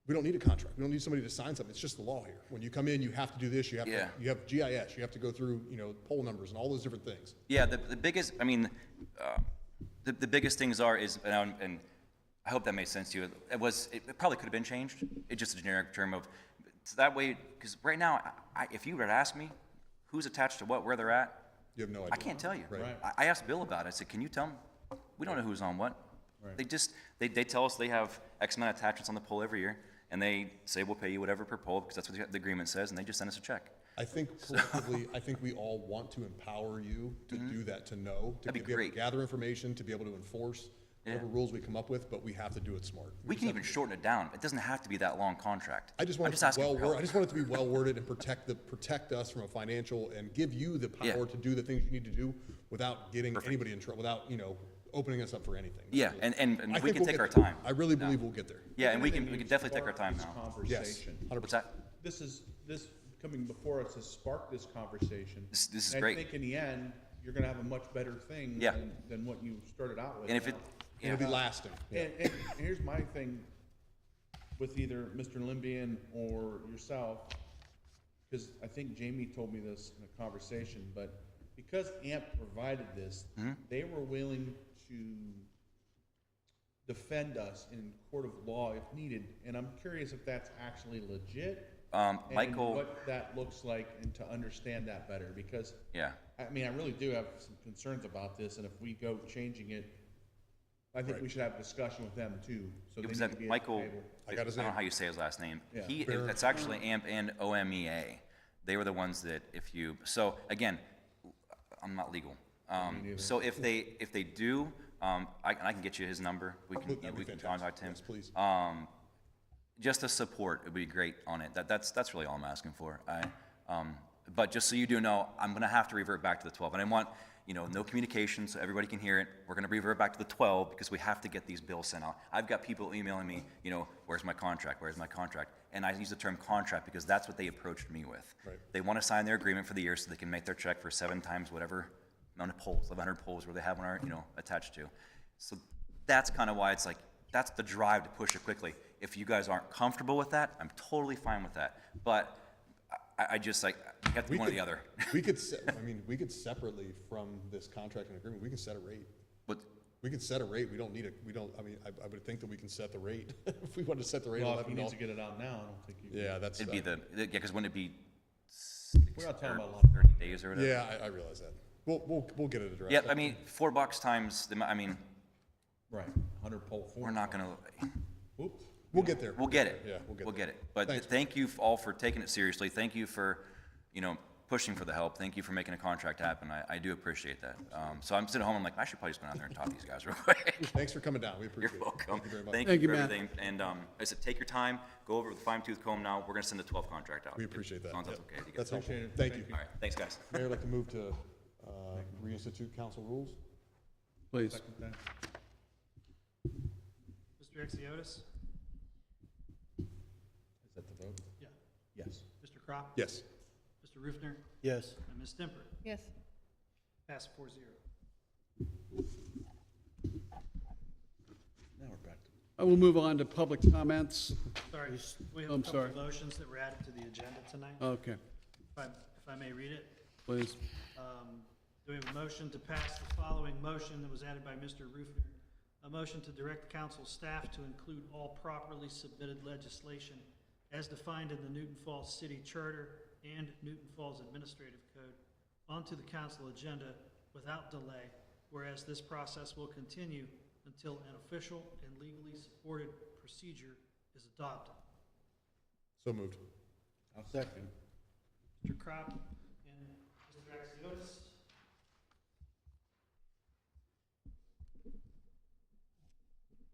We don't need a contract. We don't need somebody to sign something. It's just the law here. When you come in, you have to do this, you have Yeah. to, you have GIS, you have to go through, poll numbers and all those different things. Yeah, the biggest, I mean, the biggest things and I hope that made sense to you. It probably could have been changed. It's just a generic term of, so that way, because right now, if you were to ask me who's attached to what, where they're at, You have no idea. I can't tell you. Right. I asked Bill about it. I said, can you tell me? We don't know who's on what. Right. They tell us they have X amount of attachments on the pole every year, and they say, we'll pay you whatever per pole, because that's what the agreement says, and they just send us a check. I think collectively, I think we all want to empower you to do that, to know, to That'd be be able to great. gather information, to be able to enforce whatever rules we come up with, but we have to do it smart. We can even shorten it down. It doesn't have to be that long contract. I just want I'm it to be asking well for worded. I help. just want it to be well worded and protect us from a financial, and give you the Yeah. power to do the things you need to do without getting anybody in trouble, without, opening us up for anything. Yeah, and I we think can we'll take get our there. time. I really believe we'll get there. Yeah, and we Anything can you definitely take our spark time this now. Yes, Conversation. 100%. What's that? This coming before us has sparked this conversation. This is And great. I think in the end, you're gonna have a much better thing Yeah. than what you started out with. And if it, And it'll be lasting. Yeah. And here's my thing with either Mr. Limbian or yourself, because I think Jamie told me this in a conversation, but because AMP provided this, they were willing to defend us in court of law if needed, and I'm curious if that's actually legit. And Michael, what that looks like, and to understand that better, because, yeah. I mean, I really do have some concerns about this, and if we go changing it, I think we should have a discussion with them too, so It they was need that to be at the Michael, table. I got his don't know name. how you say his last name. Yeah. It's actually AMP and OMEA. They were the ones that so again, I'm not legal. So if they do, I can get you his number. We can, That'd be we can fantastic. contact him. Yes, please. Just the support would be great on it. That's really all I'm asking for. But just so you do know, I'm gonna have to revert back to the 12. And I want, no communication so everybody can hear it. We're gonna revert back to the 12 because we have to get these bills sent out. I've got people emailing me, where's my contract? Where's my contract? And I use the term contract because that's what they approached me with. Right. They wanna sign their agreement for the year so they can make their check for 7 times whatever amount of polls, 1,100 polls where they have one, attached to. So that's kind of why it's like, that's the drive to push it quickly. If you guys aren't comfortable with that, I'm totally fine with that. But I just you have to be one or the other. We could separately from this contract and agreement, we can set a rate. But We can set a rate. I would think that we can set the rate. If we wanted to set the rate, Well, if let he them needs know. to get it out now, I don't think you. Yeah, that's. it'd be because wouldn't it be We're not talking about a lot. 30 days or whatever? Yeah, I realize that. We'll get it addressed. Yeah, I mean, $4 times, Right, 100 poll, 4. we're not gonna, Oops. We'll get there. we'll get it. Yeah, we'll get there. But Thanks. thank you all for taking it seriously. Thank you for, pushing for the help. Thank you for making a contract happen. I do appreciate that. So I'm sitting at home, I'm like, I should probably just go down there and talk to these guys real quick. Thanks for coming down. We appreciate You're it. welcome. Thank you very much. Thank you for Matt. everything. And I said, take your time, go over with a fine-tooth comb now. We're gonna send the 12 contract out. We appreciate that. As long as that's Yep. okay with you That's guys. helpful. Appreciate it. Thank Thank you. All right, thanks, guys. Mayor, I'd like to move to reinstitute council rules. Please. Second that. Mr. Exiotis? Is that the vote? Yeah. Yes. Mr. Crop? Yes. Mr. Rufner? Yes. And Ms. Stemper? Yes. Pass 4-0. Now we're back to. I will move on to public comments. Sorry, we have a I'm couple sorry. of motions that were added to the agenda tonight. Okay, If I may read it. please. Do we have a motion to pass the following motion that was added by Mr. Rufner? A motion to direct council staff to include all properly submitted legislation as defined in the Newton Falls City Charter and Newton Falls Administrative Code onto the council agenda without delay, whereas this process will continue until an official and legally supported procedure is adopted. So moved. I'll second. Mr. Crop and Mr. Axiotis.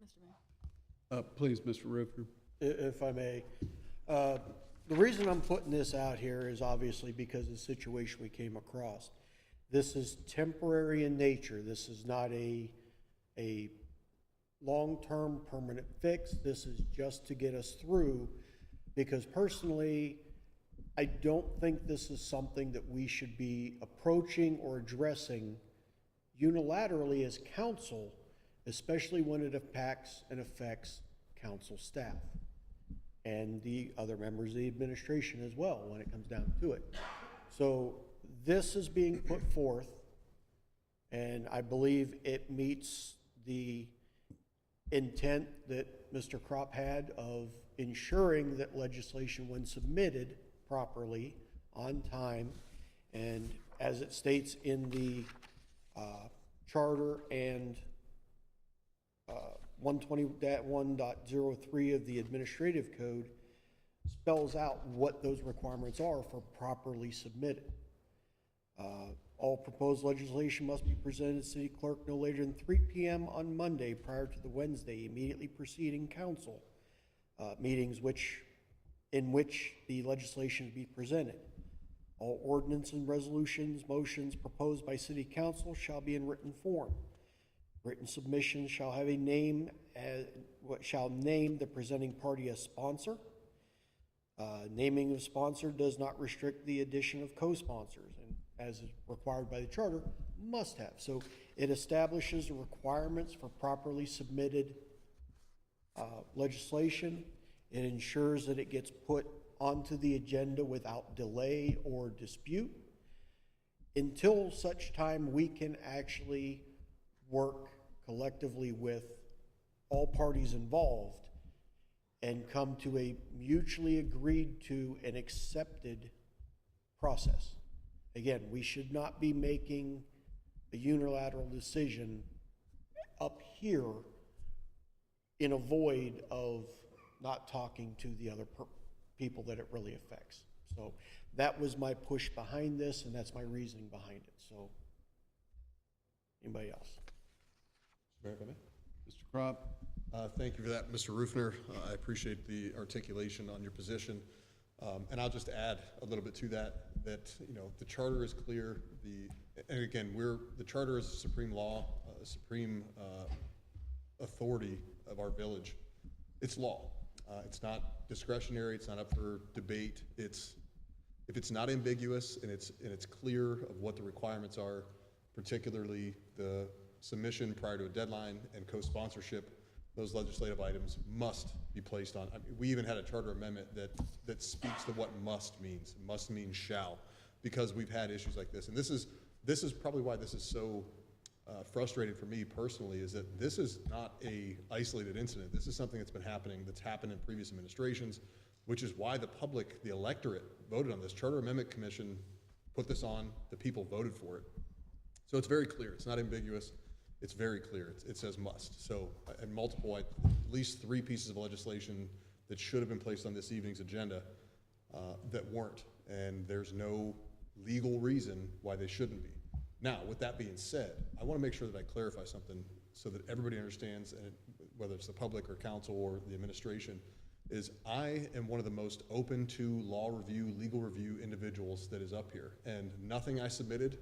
Mr. Mayor. Please, Mr. Rufner. If I may. The reason I'm putting this out here is obviously because of the situation we came across. This is temporary in nature. This is not a long-term permanent fix. This is just to get us through, because personally, I don't think this is something that we should be approaching or addressing unilaterally as council, especially when it impacts and affects council staff and the other members of the administration as well when it comes down to it. So this is being put forth, and I believe it meets the intent that Mr. Crop had of ensuring that legislation, when submitted properly, on time, and as it states in the charter and 120.1.03 of the Administrative Code spells out what those requirements are for properly submitted. All proposed legislation must be presented to city clerk no later than 3 p.m. on Monday prior to the Wednesday immediately preceding council meetings in which the legislation be presented. All ordinance and resolutions, motions proposed by city council shall be in written form. Written submissions shall have a name shall name the presenting party as sponsor. Naming of sponsor does not restrict the addition of co-sponsors, and as is required by the charter, must have. So it establishes the requirements for properly submitted legislation. It ensures that it gets put onto the agenda without delay or dispute until such time we can actually work collectively with all parties involved and come to a mutually agreed to and accepted process. Again, we should not be making a unilateral decision up here in a void of not talking to the other people that it really affects. So that was my push behind this, and that's my reasoning behind it. So, anybody else? Mayor, if I may? Mr. Crop? Thank you for that, Mr. Rufner. I appreciate the articulation on your position. And I'll just add a little bit to that, you know, the charter is clear. And again, the charter is a supreme law, a supreme authority of our village. It's law. It's not discretionary. It's not up for debate. If it's not ambiguous and it's clear of what the requirements are, particularly the submission prior to a deadline and co-sponsorship, those legislative items must be placed on. I mean, we even had a charter amendment that speaks to what must means. Must means shall, because we've had issues like this. And this is probably why this is so frustrating for me personally, is that this is not a isolated incident. This is something that's been happening, that's happened in previous administrations, which is why the public, the electorate, voted on this. Charter Amendment Commission put this on, the people voted for it. So it's very clear, it's not ambiguous, it's very clear, it says must. So, and multiple, at least 3 pieces of legislation that should have been placed on this evening's agenda that weren't, and there's no legal reason why they shouldn't be. Now, with that being said, I want to make sure that I clarify something so that everybody understands, and whether it's the public or council or the administration, is I am one of the most open to law review, legal review individuals that is up here. And nothing I submitted,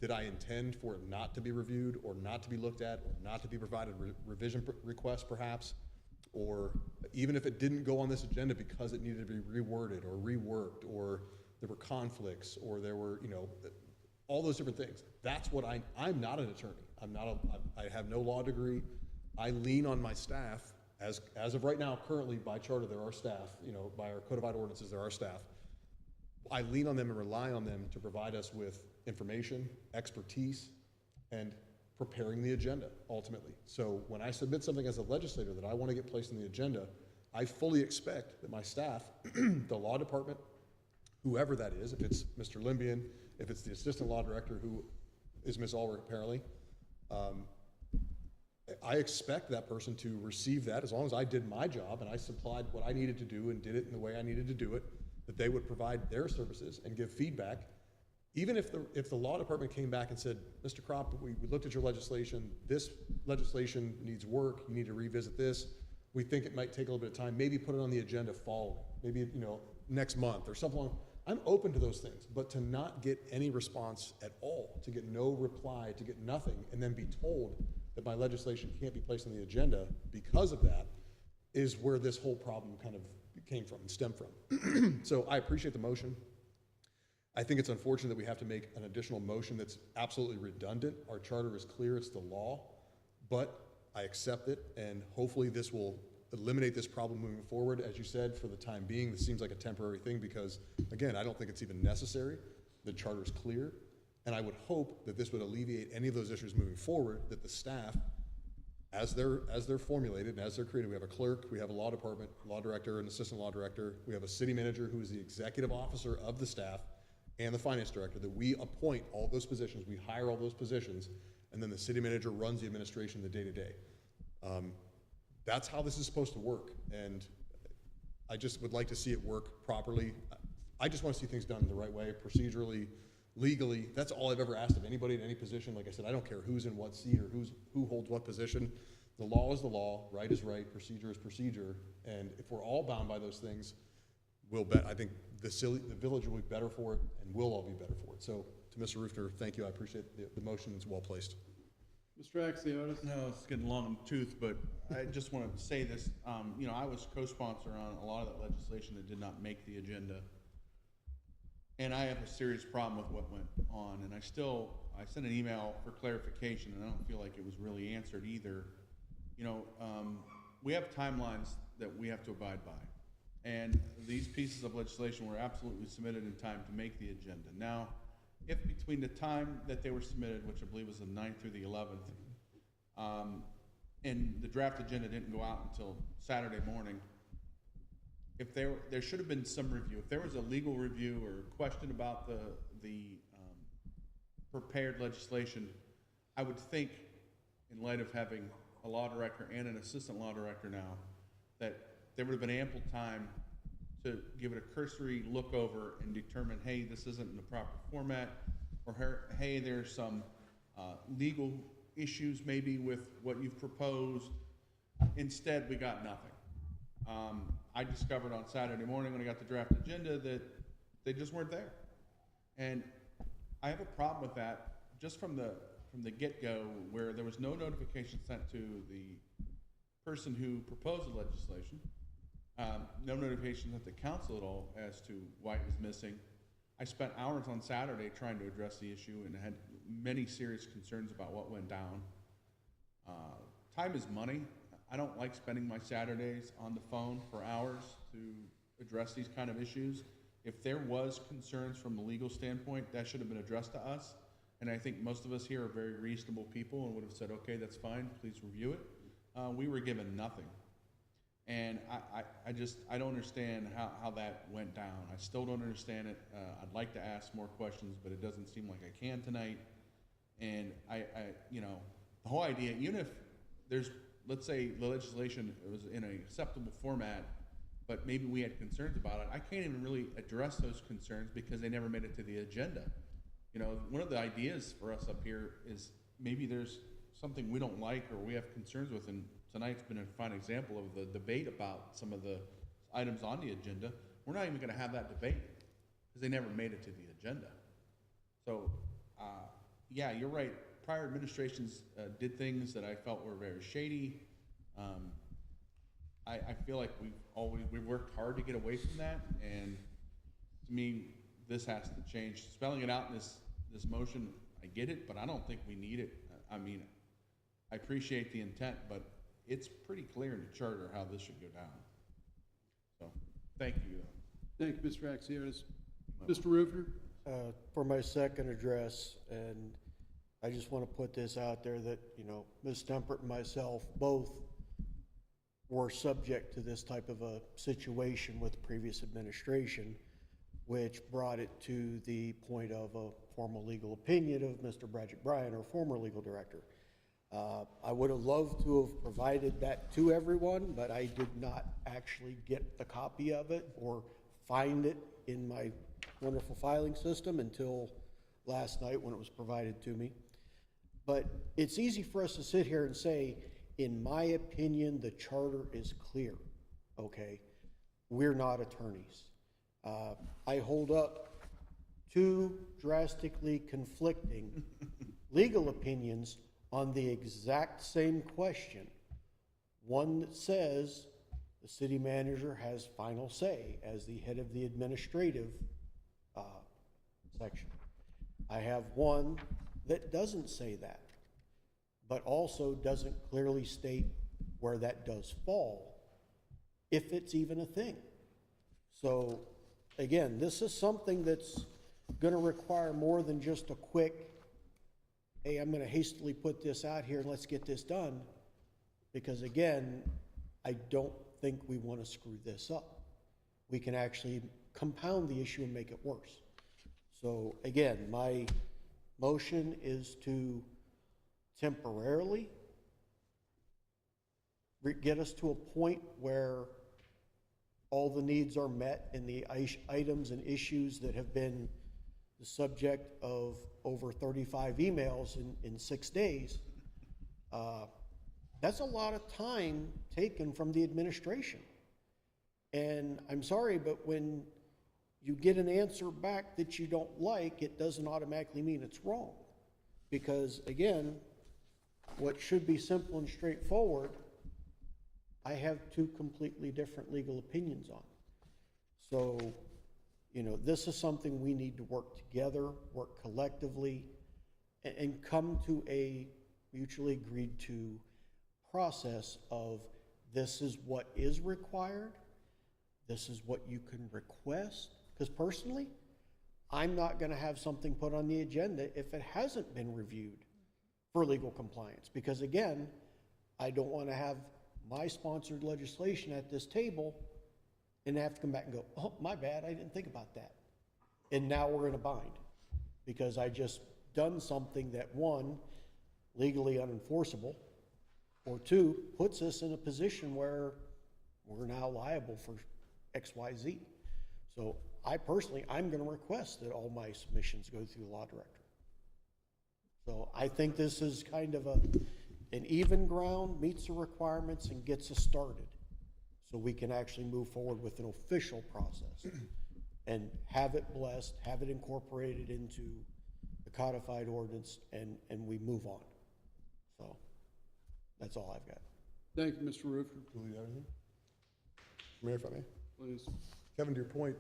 did I intend for it not to be reviewed or not to be looked at or not to be provided revision requests perhaps, or even if it didn't go on this agenda because it needed to be reworded or reworked, or there were conflicts, or there were, you know, all those different things. That's what I'm not an attorney. I have no law degree. I lean on my staff, as of right now, currently by charter, there are staff, you know, by our codified ordinances, there are staff. I lean on them and rely on them to provide us with information, expertise, and preparing the agenda, ultimately. So when I submit something as a legislator that I want to get placed on the agenda, I fully expect that my staff, the law department, whoever that is, if it's Mr. Limbian, if it's the assistant law director, who is Ms. Ulrich apparently, I expect that person to receive that as long as I did my job and I supplied what I needed to do and did it in the way I needed to do it, that they would provide their services and give feedback. Even if the law department came back and said, Mr. Crop, we looked at your legislation, this legislation needs work, you need to revisit this, we think it might take a little bit of time, maybe put it on the agenda following, maybe, you know, next month or something like that. I'm open to those things, but to not get any response at all, to get no reply, to get nothing, and then be told that my legislation can't be placed on the agenda because of that, is where this whole problem kind of came from and stemmed from. So I appreciate the motion. I think it's unfortunate that we have to make an additional motion that's absolutely redundant. Our charter is clear, it's the law, but I accept it, and hopefully this will eliminate this problem moving forward. As you said, for the time being, this seems like a temporary thing because, again, I don't think it's even necessary. The charter is clear, and I would hope that this would alleviate any of those issues moving forward, that the staff, as they're formulated and as they're created, we have a clerk, we have a law department, law director, an assistant law director, we have a city manager who is the executive officer of the staff, and the finance director, that we appoint all those positions, we hire all those positions, and then the city manager runs the administration the day-to-day. That's how this is supposed to work, and I just would like to see it work properly. I just want to see things done the right way, procedurally, legally. That's all I've ever asked of anybody in any position. Like I said, I don't care who's in what seat or who holds what position. The law is the law, right is right, procedure is procedure, and if we're all bound by those things, I think the village will be better for it, and we'll all be better for it. So, to Mr. Rufner, thank you. I appreciate the motion. It's well placed. Mr. Axiotis? No, it's getting long in the tooth, but I just want to say this. You know, I was co-sponsor on a lot of that legislation that did not make the agenda. And I have a serious problem with what went on, and I sent an email for clarification, and I don't feel like it was really answered either. You know, we have timelines that we have to abide by. And these pieces of legislation were absolutely submitted in time to make the agenda. Now, if between the time that they were submitted, which I believe was the 9th through the 11th, and the draft agenda didn't go out until Saturday morning, if there should have been some review. If there was a legal review or question about the prepared legislation, I would think, in light of having a law director and an assistant law director now, that there would have been ample time to give it a cursory look over and determine, hey, this isn't in the proper format, or hey, there's some legal issues maybe with what you've proposed. Instead, we got nothing. I discovered on Saturday morning when I got the draft agenda that they just weren't there. And I have a problem with that just from the get-go, where there was no notification sent to the person who proposed the legislation, no notification sent to council at all as to why it was missing. I spent hours on Saturday trying to address the issue and had many serious concerns about what went down. Time is money. I don't like spending my Saturdays on the phone for hours to address these kind of issues. If there was concerns from a legal standpoint, that should have been addressed to us. And I think most of us here are very reasonable people and would have said, okay, that's fine, please review it. We were given nothing. And I don't understand how that went down. I still don't understand it. I'd like to ask more questions, but it doesn't seem like I can tonight. And you know, the whole idea, even if there's, let's say the legislation was in a acceptable format, but maybe we had concerns about it, I can't even really address those concerns because they never made it to the agenda. You know, one of the ideas for us up here is maybe there's something we don't like or we have concerns with, and tonight's been a fine example of the debate about some of the items on the agenda. We're not even going to have that debate because they never made it to the agenda. So, yeah, you're right. Prior administrations did things that I felt were very shady. I feel like we've worked hard to get away from that, and to me, this has to change. Spelling it out in this motion, I get it, but I don't think we need it. I mean, I appreciate the intent, but it's pretty clear in the charter how this should go down. So, thank you. Thank you, Mr. Axiotis. Mr. Rufner? For my second address, and I just want to put this out there that, you know, Ms. Tempert and myself both were subject to this type of a situation with the previous administration, which brought it to the point of a formal legal opinion of Mr. Bradrick Bryan, our former legal director. I would have loved to have provided that to everyone, but I did not actually get the copy of it or find it in my wonderful filing system until last night when it was provided to me. But it's easy for us to sit here and say, in my opinion, the charter is clear, okay? We're not attorneys. I hold up two drastically conflicting legal opinions on the exact same question. One that says the city manager has final say as the head of the administrative section. I have one that doesn't say that, but also doesn't clearly state where that does fall, if it's even a thing. So, again, this is something that's going to require more than just a quick, hey, I'm going to hastily put this out here and let's get this done, because again, I don't think we want to screw this up. We can actually compound the issue and make it worse. So again, my motion is to temporarily get us to a point where all the needs are met and the items and issues that have been the subject of over 35 emails in 6 days, that's a lot of time taken from the administration. And I'm sorry, but when you get an answer back that you don't like, it doesn't automatically mean it's wrong. Because again, what should be simple and straightforward, I have two completely different legal opinions on. So, you know, this is something we need to work together, work collectively, and come to a mutually agreed to process of this is what is required, this is what you can request. Because personally, I'm not going to have something put on the agenda if it hasn't been reviewed for legal compliance. Because again, I don't want to have my sponsored legislation at this table and have to come back and go, oh, my bad, I didn't think about that. And now we're in a bind because I just done something that, one, legally unenforceable, or two, puts us in a position where we're now liable for X, Y, Z. So I personally, I'm going to request that all my submissions go through the law director. So I think this is kind of an even ground, meets the requirements, and gets us started. So we can actually move forward with an official process and have it blessed, have it incorporated into the codified ordinance, and we move on. So that's all I've got. Thank you, Mr. Roofer. Julie, you have anything? Mayor, if I may? Please. Kevin, to your point,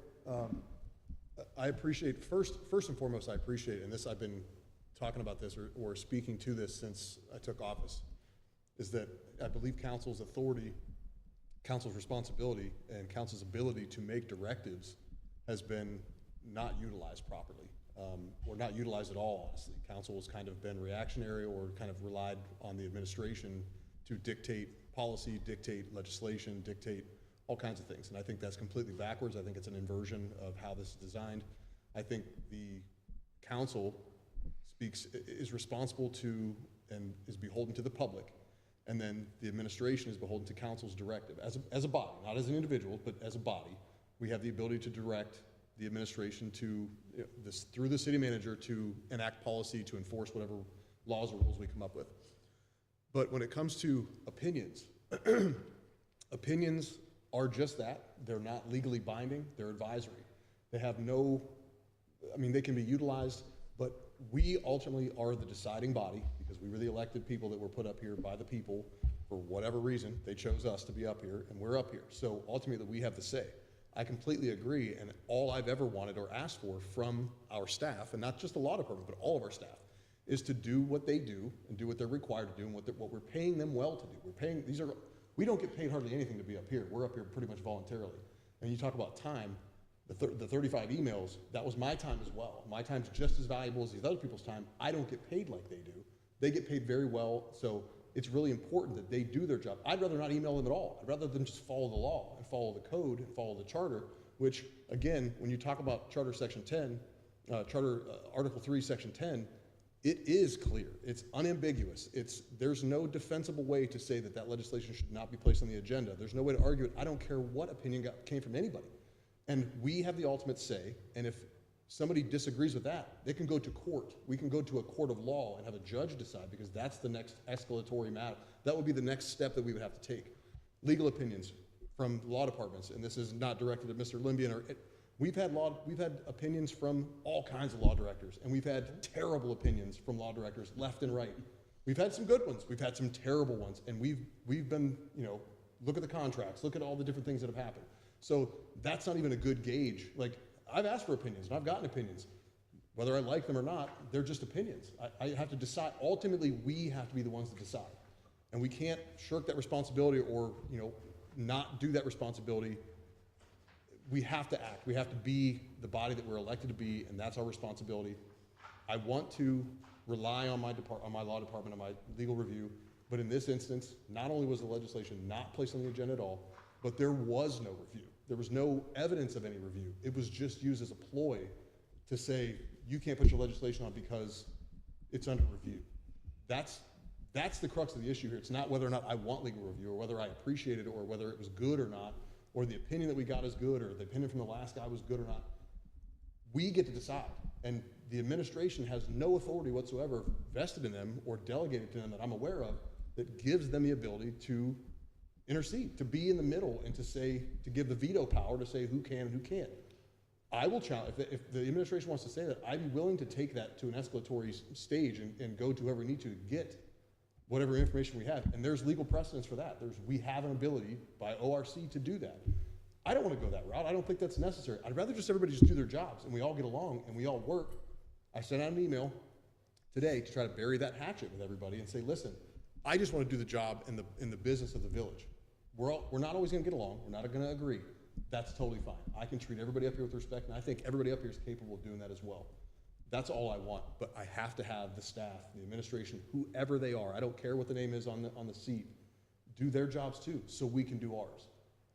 I appreciate, first and foremost, I appreciate, and this I've been talking about this or speaking to this since I took office, is that I believe council's authority, council's responsibility, and council's ability to make directives has been not utilized properly, or not utilized at all, honestly. Council has kind of been reactionary or kind of relied on the administration to dictate policy, dictate legislation, dictate all kinds of things. And I think that's completely backwards. I think it's an inversion of how this is designed. I think the council is responsible to and is beholden to the public. And then the administration is beholden to council's directive. As a body, not as an individual, but as a body, we have the ability to direct the administration to, through the city manager, to enact policy, to enforce whatever laws or rules we come up with. But when it comes to opinions, opinions are just that. They're not legally binding, they're advisory. They have no, I mean, they can be utilized, but we ultimately are the deciding body because we were the elected people that were put up here by the people for whatever reason. They chose us to be up here, and we're up here. So ultimately, we have the say. I completely agree, and all I've ever wanted or asked for from our staff, and not just the law department, but all of our staff, is to do what they do and do what they're required to do and what we're paying them well to do. We're paying, we don't get paid hardly anything to be up here. We're up here pretty much voluntarily. And you talk about time, the 35 emails, that was my time as well. My time's just as valuable as these other people's time. I don't get paid like they do. They get paid very well, so it's really important that they do their job. I'd rather not email them at all. I'd rather them just follow the law and follow the code and follow the charter, which, again, when you talk about Charter Section 10, Article 3, Section 10, it is clear. It's unambiguous. There's no defensible way to say that that legislation should not be placed on the agenda. There's no way to argue it. I don't care what opinion came from anybody. And we have the ultimate say, and if somebody disagrees with that, they can go to court. We can go to a court of law and have a judge decide, because that's the next escalatory matter. That would be the next step that we would have to take. Legal opinions from law departments, and this is not directed at Mr. Limbian, we've had opinions from all kinds of law directors, and we've had terrible opinions from law directors left and right. We've had some good ones, we've had some terrible ones, and we've been, look at the contracts, look at all the different things that have happened. So that's not even a good gauge. Like, I've asked for opinions, and I've gotten opinions. Whether I like them or not, they're just opinions. I have to decide. Ultimately, we have to be the ones that decide. And we can't shirk that responsibility or, not do that responsibility. We have to act. We have to be the body that we're elected to be, and that's our responsibility. I want to rely on my law department, on my legal review, but in this instance, not only was the legislation not placed on the agenda at all, but there was no review. There was no evidence of any review. It was just used as a ploy to say, you can't put your legislation on because it's under review. That's That's the crux of the issue here. It's not whether or not I want legal review, or whether I appreciate it, or whether it was good or not, or the opinion that we got is good, or the opinion from the last guy was good or not. We get to decide, and the administration has no authority whatsoever vested in them or delegated to them that I'm aware of that gives them the ability to intercede, to be in the middle, and to say, to give the veto power to say who can and who can't. I will challenge, if the administration wants to say that, I'd be willing to take that to an escalatory stage and go to whoever we need to get whatever information we have. And there's legal precedence for that. We have an ability by ORC to do that. I don't want to go that route. I don't think that's necessary. I'd rather just everybody just do their jobs and we all get along and we all work. I sent out an email today to try to bury that hatchet with everybody and say, listen, I just want to do the job in the business of the village. We're not always going to get along. We're not going to agree. That's totally fine. I can treat everybody up here with respect, and I think everybody up here is capable of doing that as well. That's all I want, but I have to have the staff, the administration, whoever they are, I don't care what the name is on the seat, do their jobs too, so we can do ours.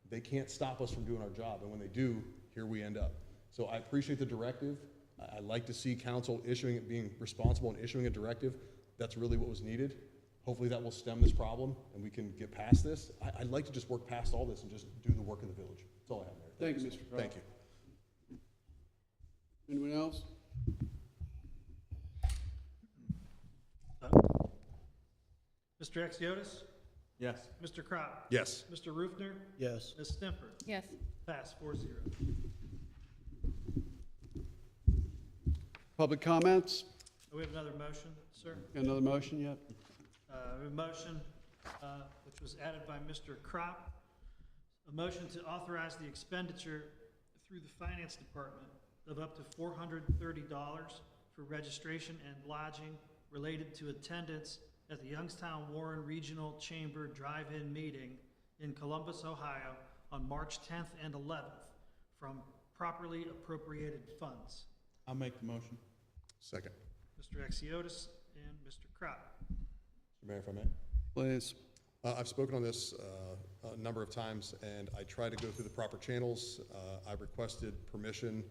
They can't stop us from doing our job, and when they do, here we end up. So I appreciate the directive. I like to see council being responsible and issuing a directive. That's really what was needed. Hopefully that will stem this problem, and we can get past this. I'd like to just work past all this and just do the work of the village. That's all I have, Mayor. Thank you, Mr. Crowe. Thank you. Anyone else? Mr. Exiotis? Yes. Mr. Crop? Yes. Mr. Rufner? Yes. Ms. Stemper? Yes. Pass 4-0. Public comments? We have another motion, sir. Got another motion yet? We have a motion, which was added by Mr. Crop, a motion to authorize the expenditure through the Finance Department of up to $430 for registration and lodging related to attendance at the Youngstown Warren Regional Chamber Drive-In Meeting in Columbus, Ohio on March 10th and 11th from properly appropriated funds. I'll make the motion. Second. Mr. Exiotis and Mr. Crop. Mr. Mayor, if I may. Please. I've spoken on this a number of times, and I try to go through the proper channels. I've requested permission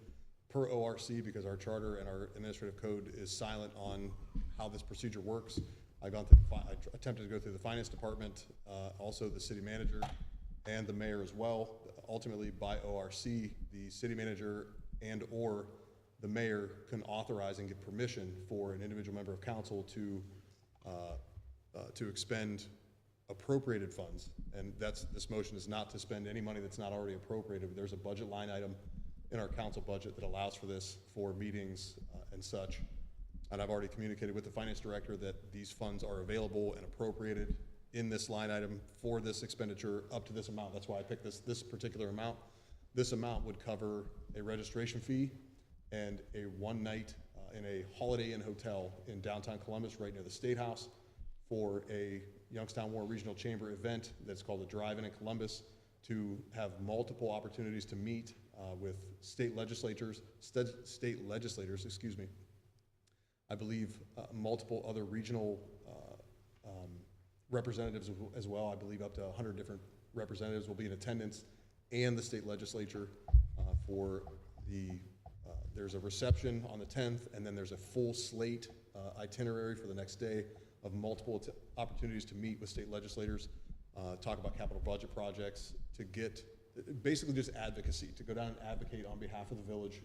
per ORC because our charter and our administrative code is silent on how this procedure works. I attempted to go through the finance department, also the city manager and the mayor as well. Ultimately, by ORC, the city manager and or the mayor can authorize and get permission for an individual member of council to expend appropriated funds. And this motion is not to spend any money that's not already appropriated. There's a budget line item in our council budget that allows for this for meetings and such. And I've already communicated with the finance director that these funds are available and appropriated in this line item for this expenditure up to this amount. That's why I picked this particular amount. This amount would cover a registration fee and a one night in a Holiday Inn hotel in downtown Columbus, right near the State House, for a Youngstown Warren Regional Chamber event that's called the Drive-In Columbus, to have multiple opportunities to meet with state legislators, excuse me. I believe multiple other regional representatives as well. I believe up to 100 different representatives will be in attendance, and the state legislature for there's a reception on the 10th, and then there's a full slate itinerary for the next day of multiple opportunities to meet with state legislators, talk about capital budget projects, to get basically just advocacy, to go down and advocate on behalf of the village.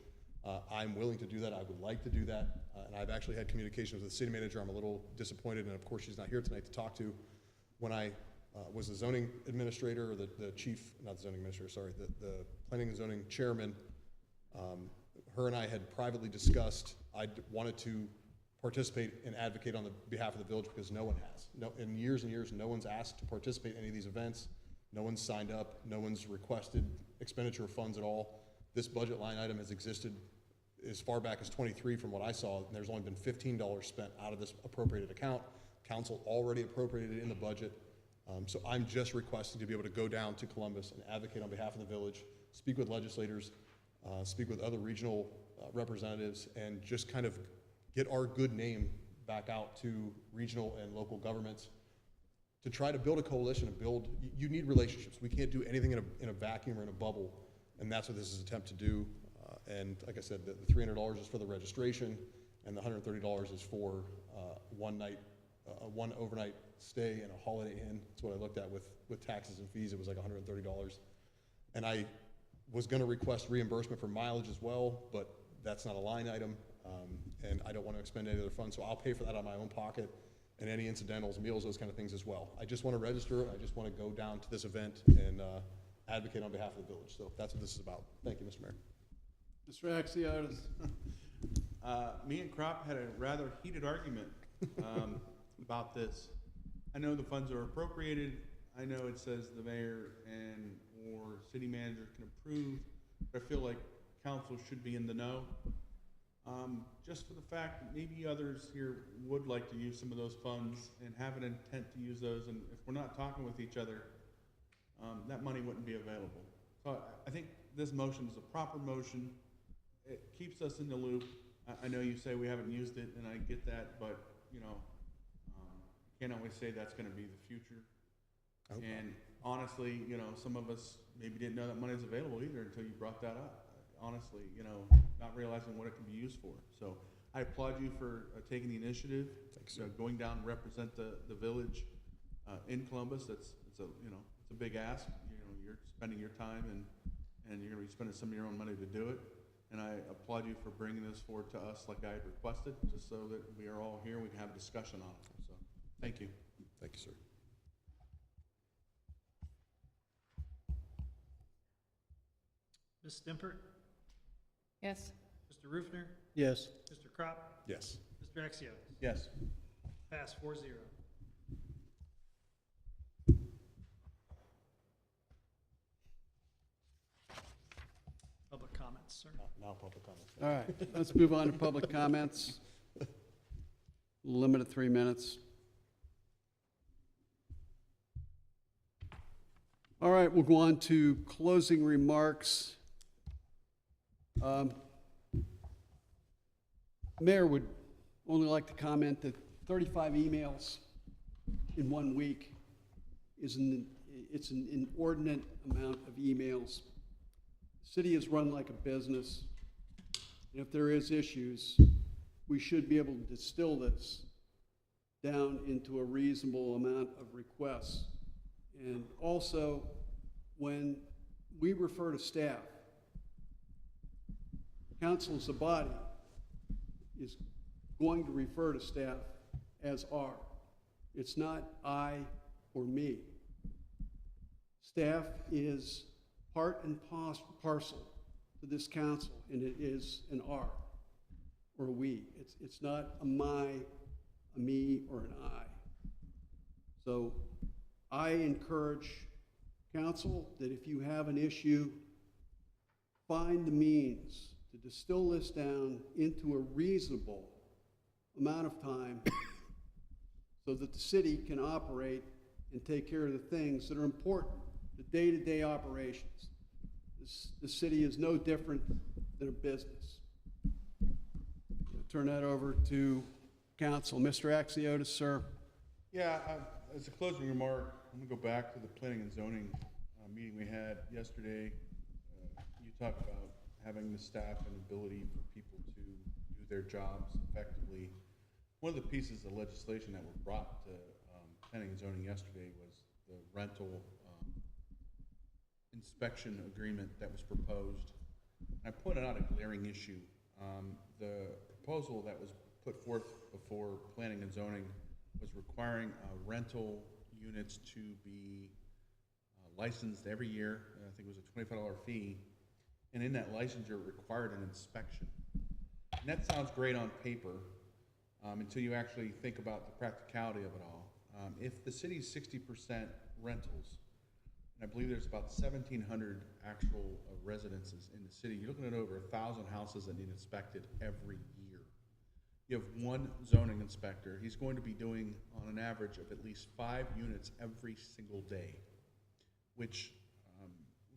I'm willing to do that. I would like to do that. And I've actually had communications with the city manager. I'm a little disappointed, and of course she's not here tonight to talk to. When I was the zoning administrator, or the chief, not the zoning administrator, sorry, the planning and zoning chairman, her and I had privately discussed, I wanted to participate and advocate on the behalf of the village because no one has. In years and years, no one's asked to participate in any of these events. No one's signed up. No one's requested expenditure of funds at all. This budget line item has existed as far back as 23 from what I saw, and there's only been $15 spent out of this appropriated account. Council already appropriated it in the budget. So I'm just requesting to be able to go down to Columbus and advocate on behalf of the village, speak with legislators, speak with other regional representatives, and just kind of get our good name back out to regional and local governments to try to build a coalition and build, you need relationships. We can't do anything in a vacuum or in a bubble, and that's what this is an attempt to do. And like I said, the $300 is for the registration, and the $130 is for one overnight stay in a Holiday Inn. That's what I looked at with taxes and fees. It was like $130. And I was gonna request reimbursement for mileage as well, but that's not a line item. And I don't want to expend any other funds, so I'll pay for that out of my own pocket and any incidentals, meals, those kind of things as well. I just want to register, I just want to go down to this event and advocate on behalf of the village. So that's what this is about. Thank you, Mr. Mayor. Mr. Axiotis? Me and Crop had a rather heated argument about this. I know the funds are appropriated. I know it says the mayor and or city manager can approve, but I feel like council should be in the know. Just for the fact that maybe others here would like to use some of those funds and have an intent to use those, and if we're not talking with each other, that money wouldn't be available. So I think this motion is a proper motion. It keeps us in the loop. I know you say we haven't used it, and I get that, but, you know, can't always say that's gonna be the future. And honestly, you know, some of us maybe didn't know that money was available either until you brought that up. Honestly, you know, not realizing what it can be used for. So I applaud you for taking the initiative. Thanks, Going down and represent the village in Columbus. It's a, you know, it's a big ask. You know, you're spending your time and you're gonna be spending some of your own money to do it. And I applaud you for bringing this forward to us like I had requested, just so that we are all here and we can have a discussion on it. So, thank you. Thank you, sir. Ms. Stimpert, Yes. Mr. Rufner, Yes. Mr. Crop, Yes. Mr. Axiotis. Yes. Pass 4-0. Public comments, sir. Now public comment. All right, let's move on to public comments. Limited 3 minutes. All right, we'll go on to closing remarks. Mayor would only like to comment that 35 emails in 1 week is it's an inordinate amount of emails. The city is run like a business, and if there is issues, we should be able to distill this down into a reasonable amount of requests. And also, when we refer to staff, council as a body is going to refer to staff as our. It's not I or me. Staff is part and parcel to this council, and it is an R or a we. It's not a my, a me, or an I. So I encourage council that if you have an issue, find the means to distill this down into a reasonable amount of time so that the city can operate and take care of the things that are important, the day-to-day operations. The city is no different than a business. I'll turn that over to council. Mr. Axiotis, sir. Yeah, as a closing remark, I'm gonna go back to the planning and zoning meeting we had yesterday. You talked about having the staff and ability for people to do their jobs effectively. One of the pieces of legislation that were brought to planning and zoning yesterday was the rental inspection agreement that was proposed. I pointed out a glaring issue. The proposal that was put forth before planning and zoning was requiring rental units to be licensed every year. I think it was a $25 fee. And in that licensure, it required an inspection. And that sounds great on paper until you actually think about the practicality of it all. If the city's 60% rentals, and I believe there's about 1,700 actual residences in the city, you're looking at over 1,000 houses that need inspected every year. You have one zoning inspector. He's going to be doing, on an average, of at least 5 units every single day, which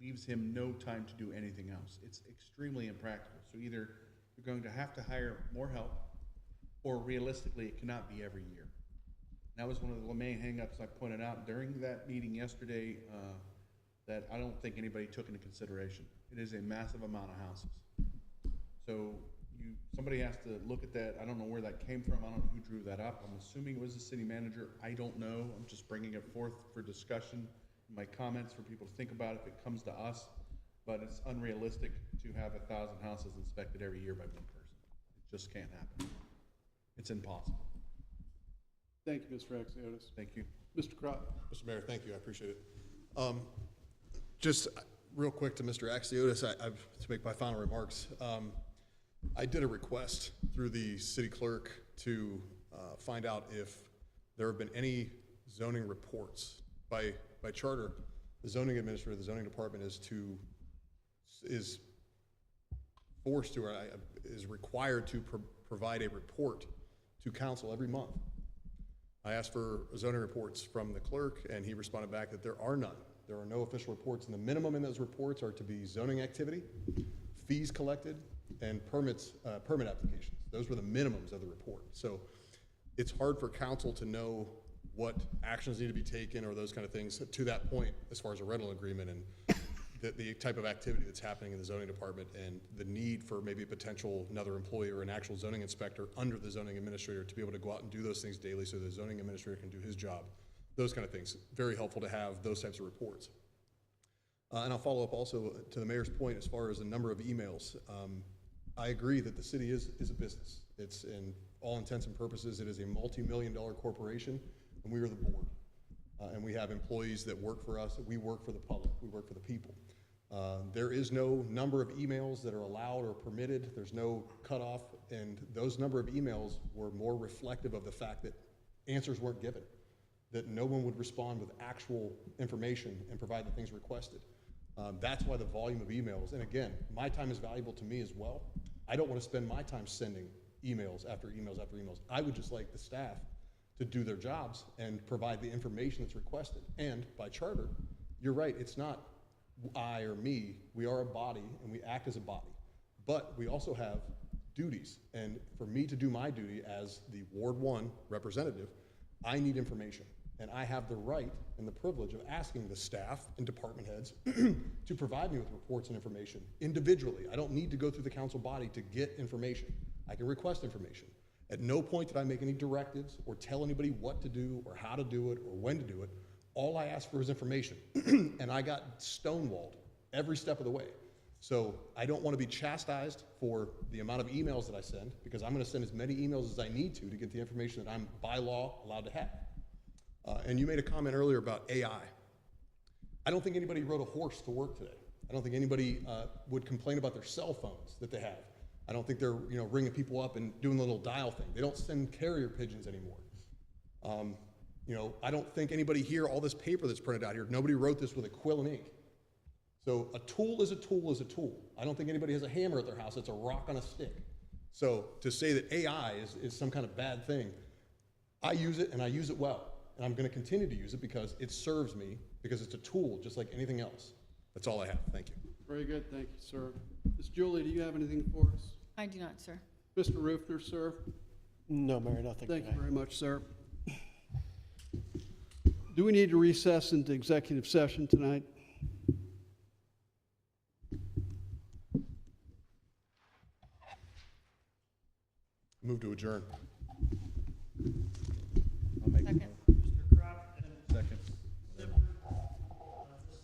leaves him no time to do anything else. It's extremely impractical. So either you're going to have to hire more help, or realistically, it cannot be every year. That was one of the main hangups I pointed out during that meeting yesterday that I don't think anybody took into consideration. It is a massive amount of houses. So somebody has to look at that. I don't know where that came from. I don't know who drew that up. I'm assuming it was the city manager. I don't know. I'm just bringing it forth for discussion, my comments for people to think about if it comes to us. But it's unrealistic to have 1,000 houses inspected every year by one person. It just can't happen. It's impossible. Thank you, Mr. Axiotis. Thank you. Mr. Crop? Mr. Mayor, thank you, I appreciate it. Just real quick to Mr. Axiotis, to make my final remarks. I did a request through the city clerk to find out if there have been any zoning reports. By charter, the zoning administrator, the zoning department is forced to, or is required to provide a report to council every month. I asked for zoning reports from the clerk, and he responded back that there are none. There are no official reports, and the minimum in those reports are to be zoning activity, fees collected, and permit applications. Those were the minimums of the report. So it's hard for council to know what actions need to be taken or those kind of things to that point as far as a rental agreement and the type of activity that's happening in the zoning department and the need for maybe a potential another employee or an actual zoning inspector under the zoning administrator to be able to go out and do those things daily so the zoning administrator can do his job. Those kind of things. Very helpful to have those types of reports. And I'll follow up also to the mayor's point as far as the number of emails. I agree that the city is a business. It's, in all intents and purposes, it is a multi-million-dollar corporation, and we are the board. And we have employees that work for us. We work for the public. We work for the people. There is no number of emails that are allowed or permitted. There's no cutoff, and those number of emails were more reflective of the fact that answers weren't given, that no one would respond with actual information and provide the things requested. That's why the volume of emails, and again, my time is valuable to me as well. I don't want to spend my time sending emails after emails after emails. I would just like the staff to do their jobs and provide the information that's requested. And by charter, you're right, it's not I or me. We are a body and we act as a body. But we also have duties. And for me to do my duty as the Ward 1 representative, I need information. And I have the right and the privilege of asking the staff and department heads to provide me with reports and information individually. I don't need to go through the council body to get information. I can request information. At no point did I make any directives or tell anybody what to do or how to do it or when to do it. All I asked for is information, and I got stonewalled every step of the way. So I don't want to be chastised for the amount of emails that I send, because I'm going to send as many emails as I need to get the information that I'm by law allowed to have. And you made a comment earlier about AI. I don't think anybody rode a horse to work today. I don't think anybody would complain about their cell phones that they have. I don't think they're ringing people up and doing the little dial thing. They don't send carrier pigeons anymore. I don't think anybody here, all this paper that's printed out here, nobody wrote this with a quill and ink. So a tool is a tool is a tool. I don't think anybody has a hammer at their house. It's a rock on a stick. So to say that AI is some kind of bad thing, I use it and I use it well. And I'm going to continue to use it because it serves me, because it's a tool just like anything else. That's all I have. Thank you. Very good, thank you, sir. Ms. Julie, do you have anything for us? I do not, sir. Mr. Rufner, sir? No, Mayor, nothing Thank you tonight. very much, sir. Do we need to recess into executive session tonight? Move to adjourn. I'll make Second. Mr. Crop and second. Ms.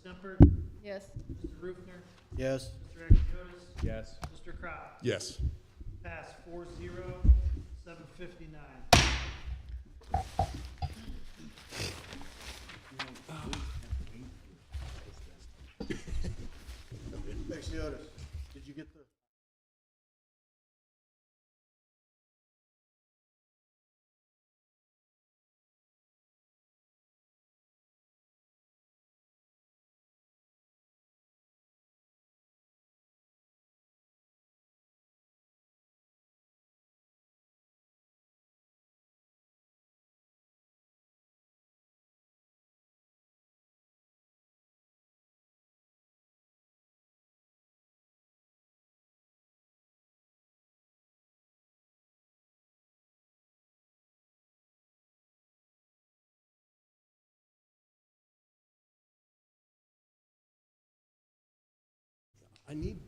Semper, Yes. Mr. Rufner, Yes. Mr. Axiotis, Yes. Mr. Crop. Yes. Pass 4-0, 7:59. Axiotis, did you get the? I need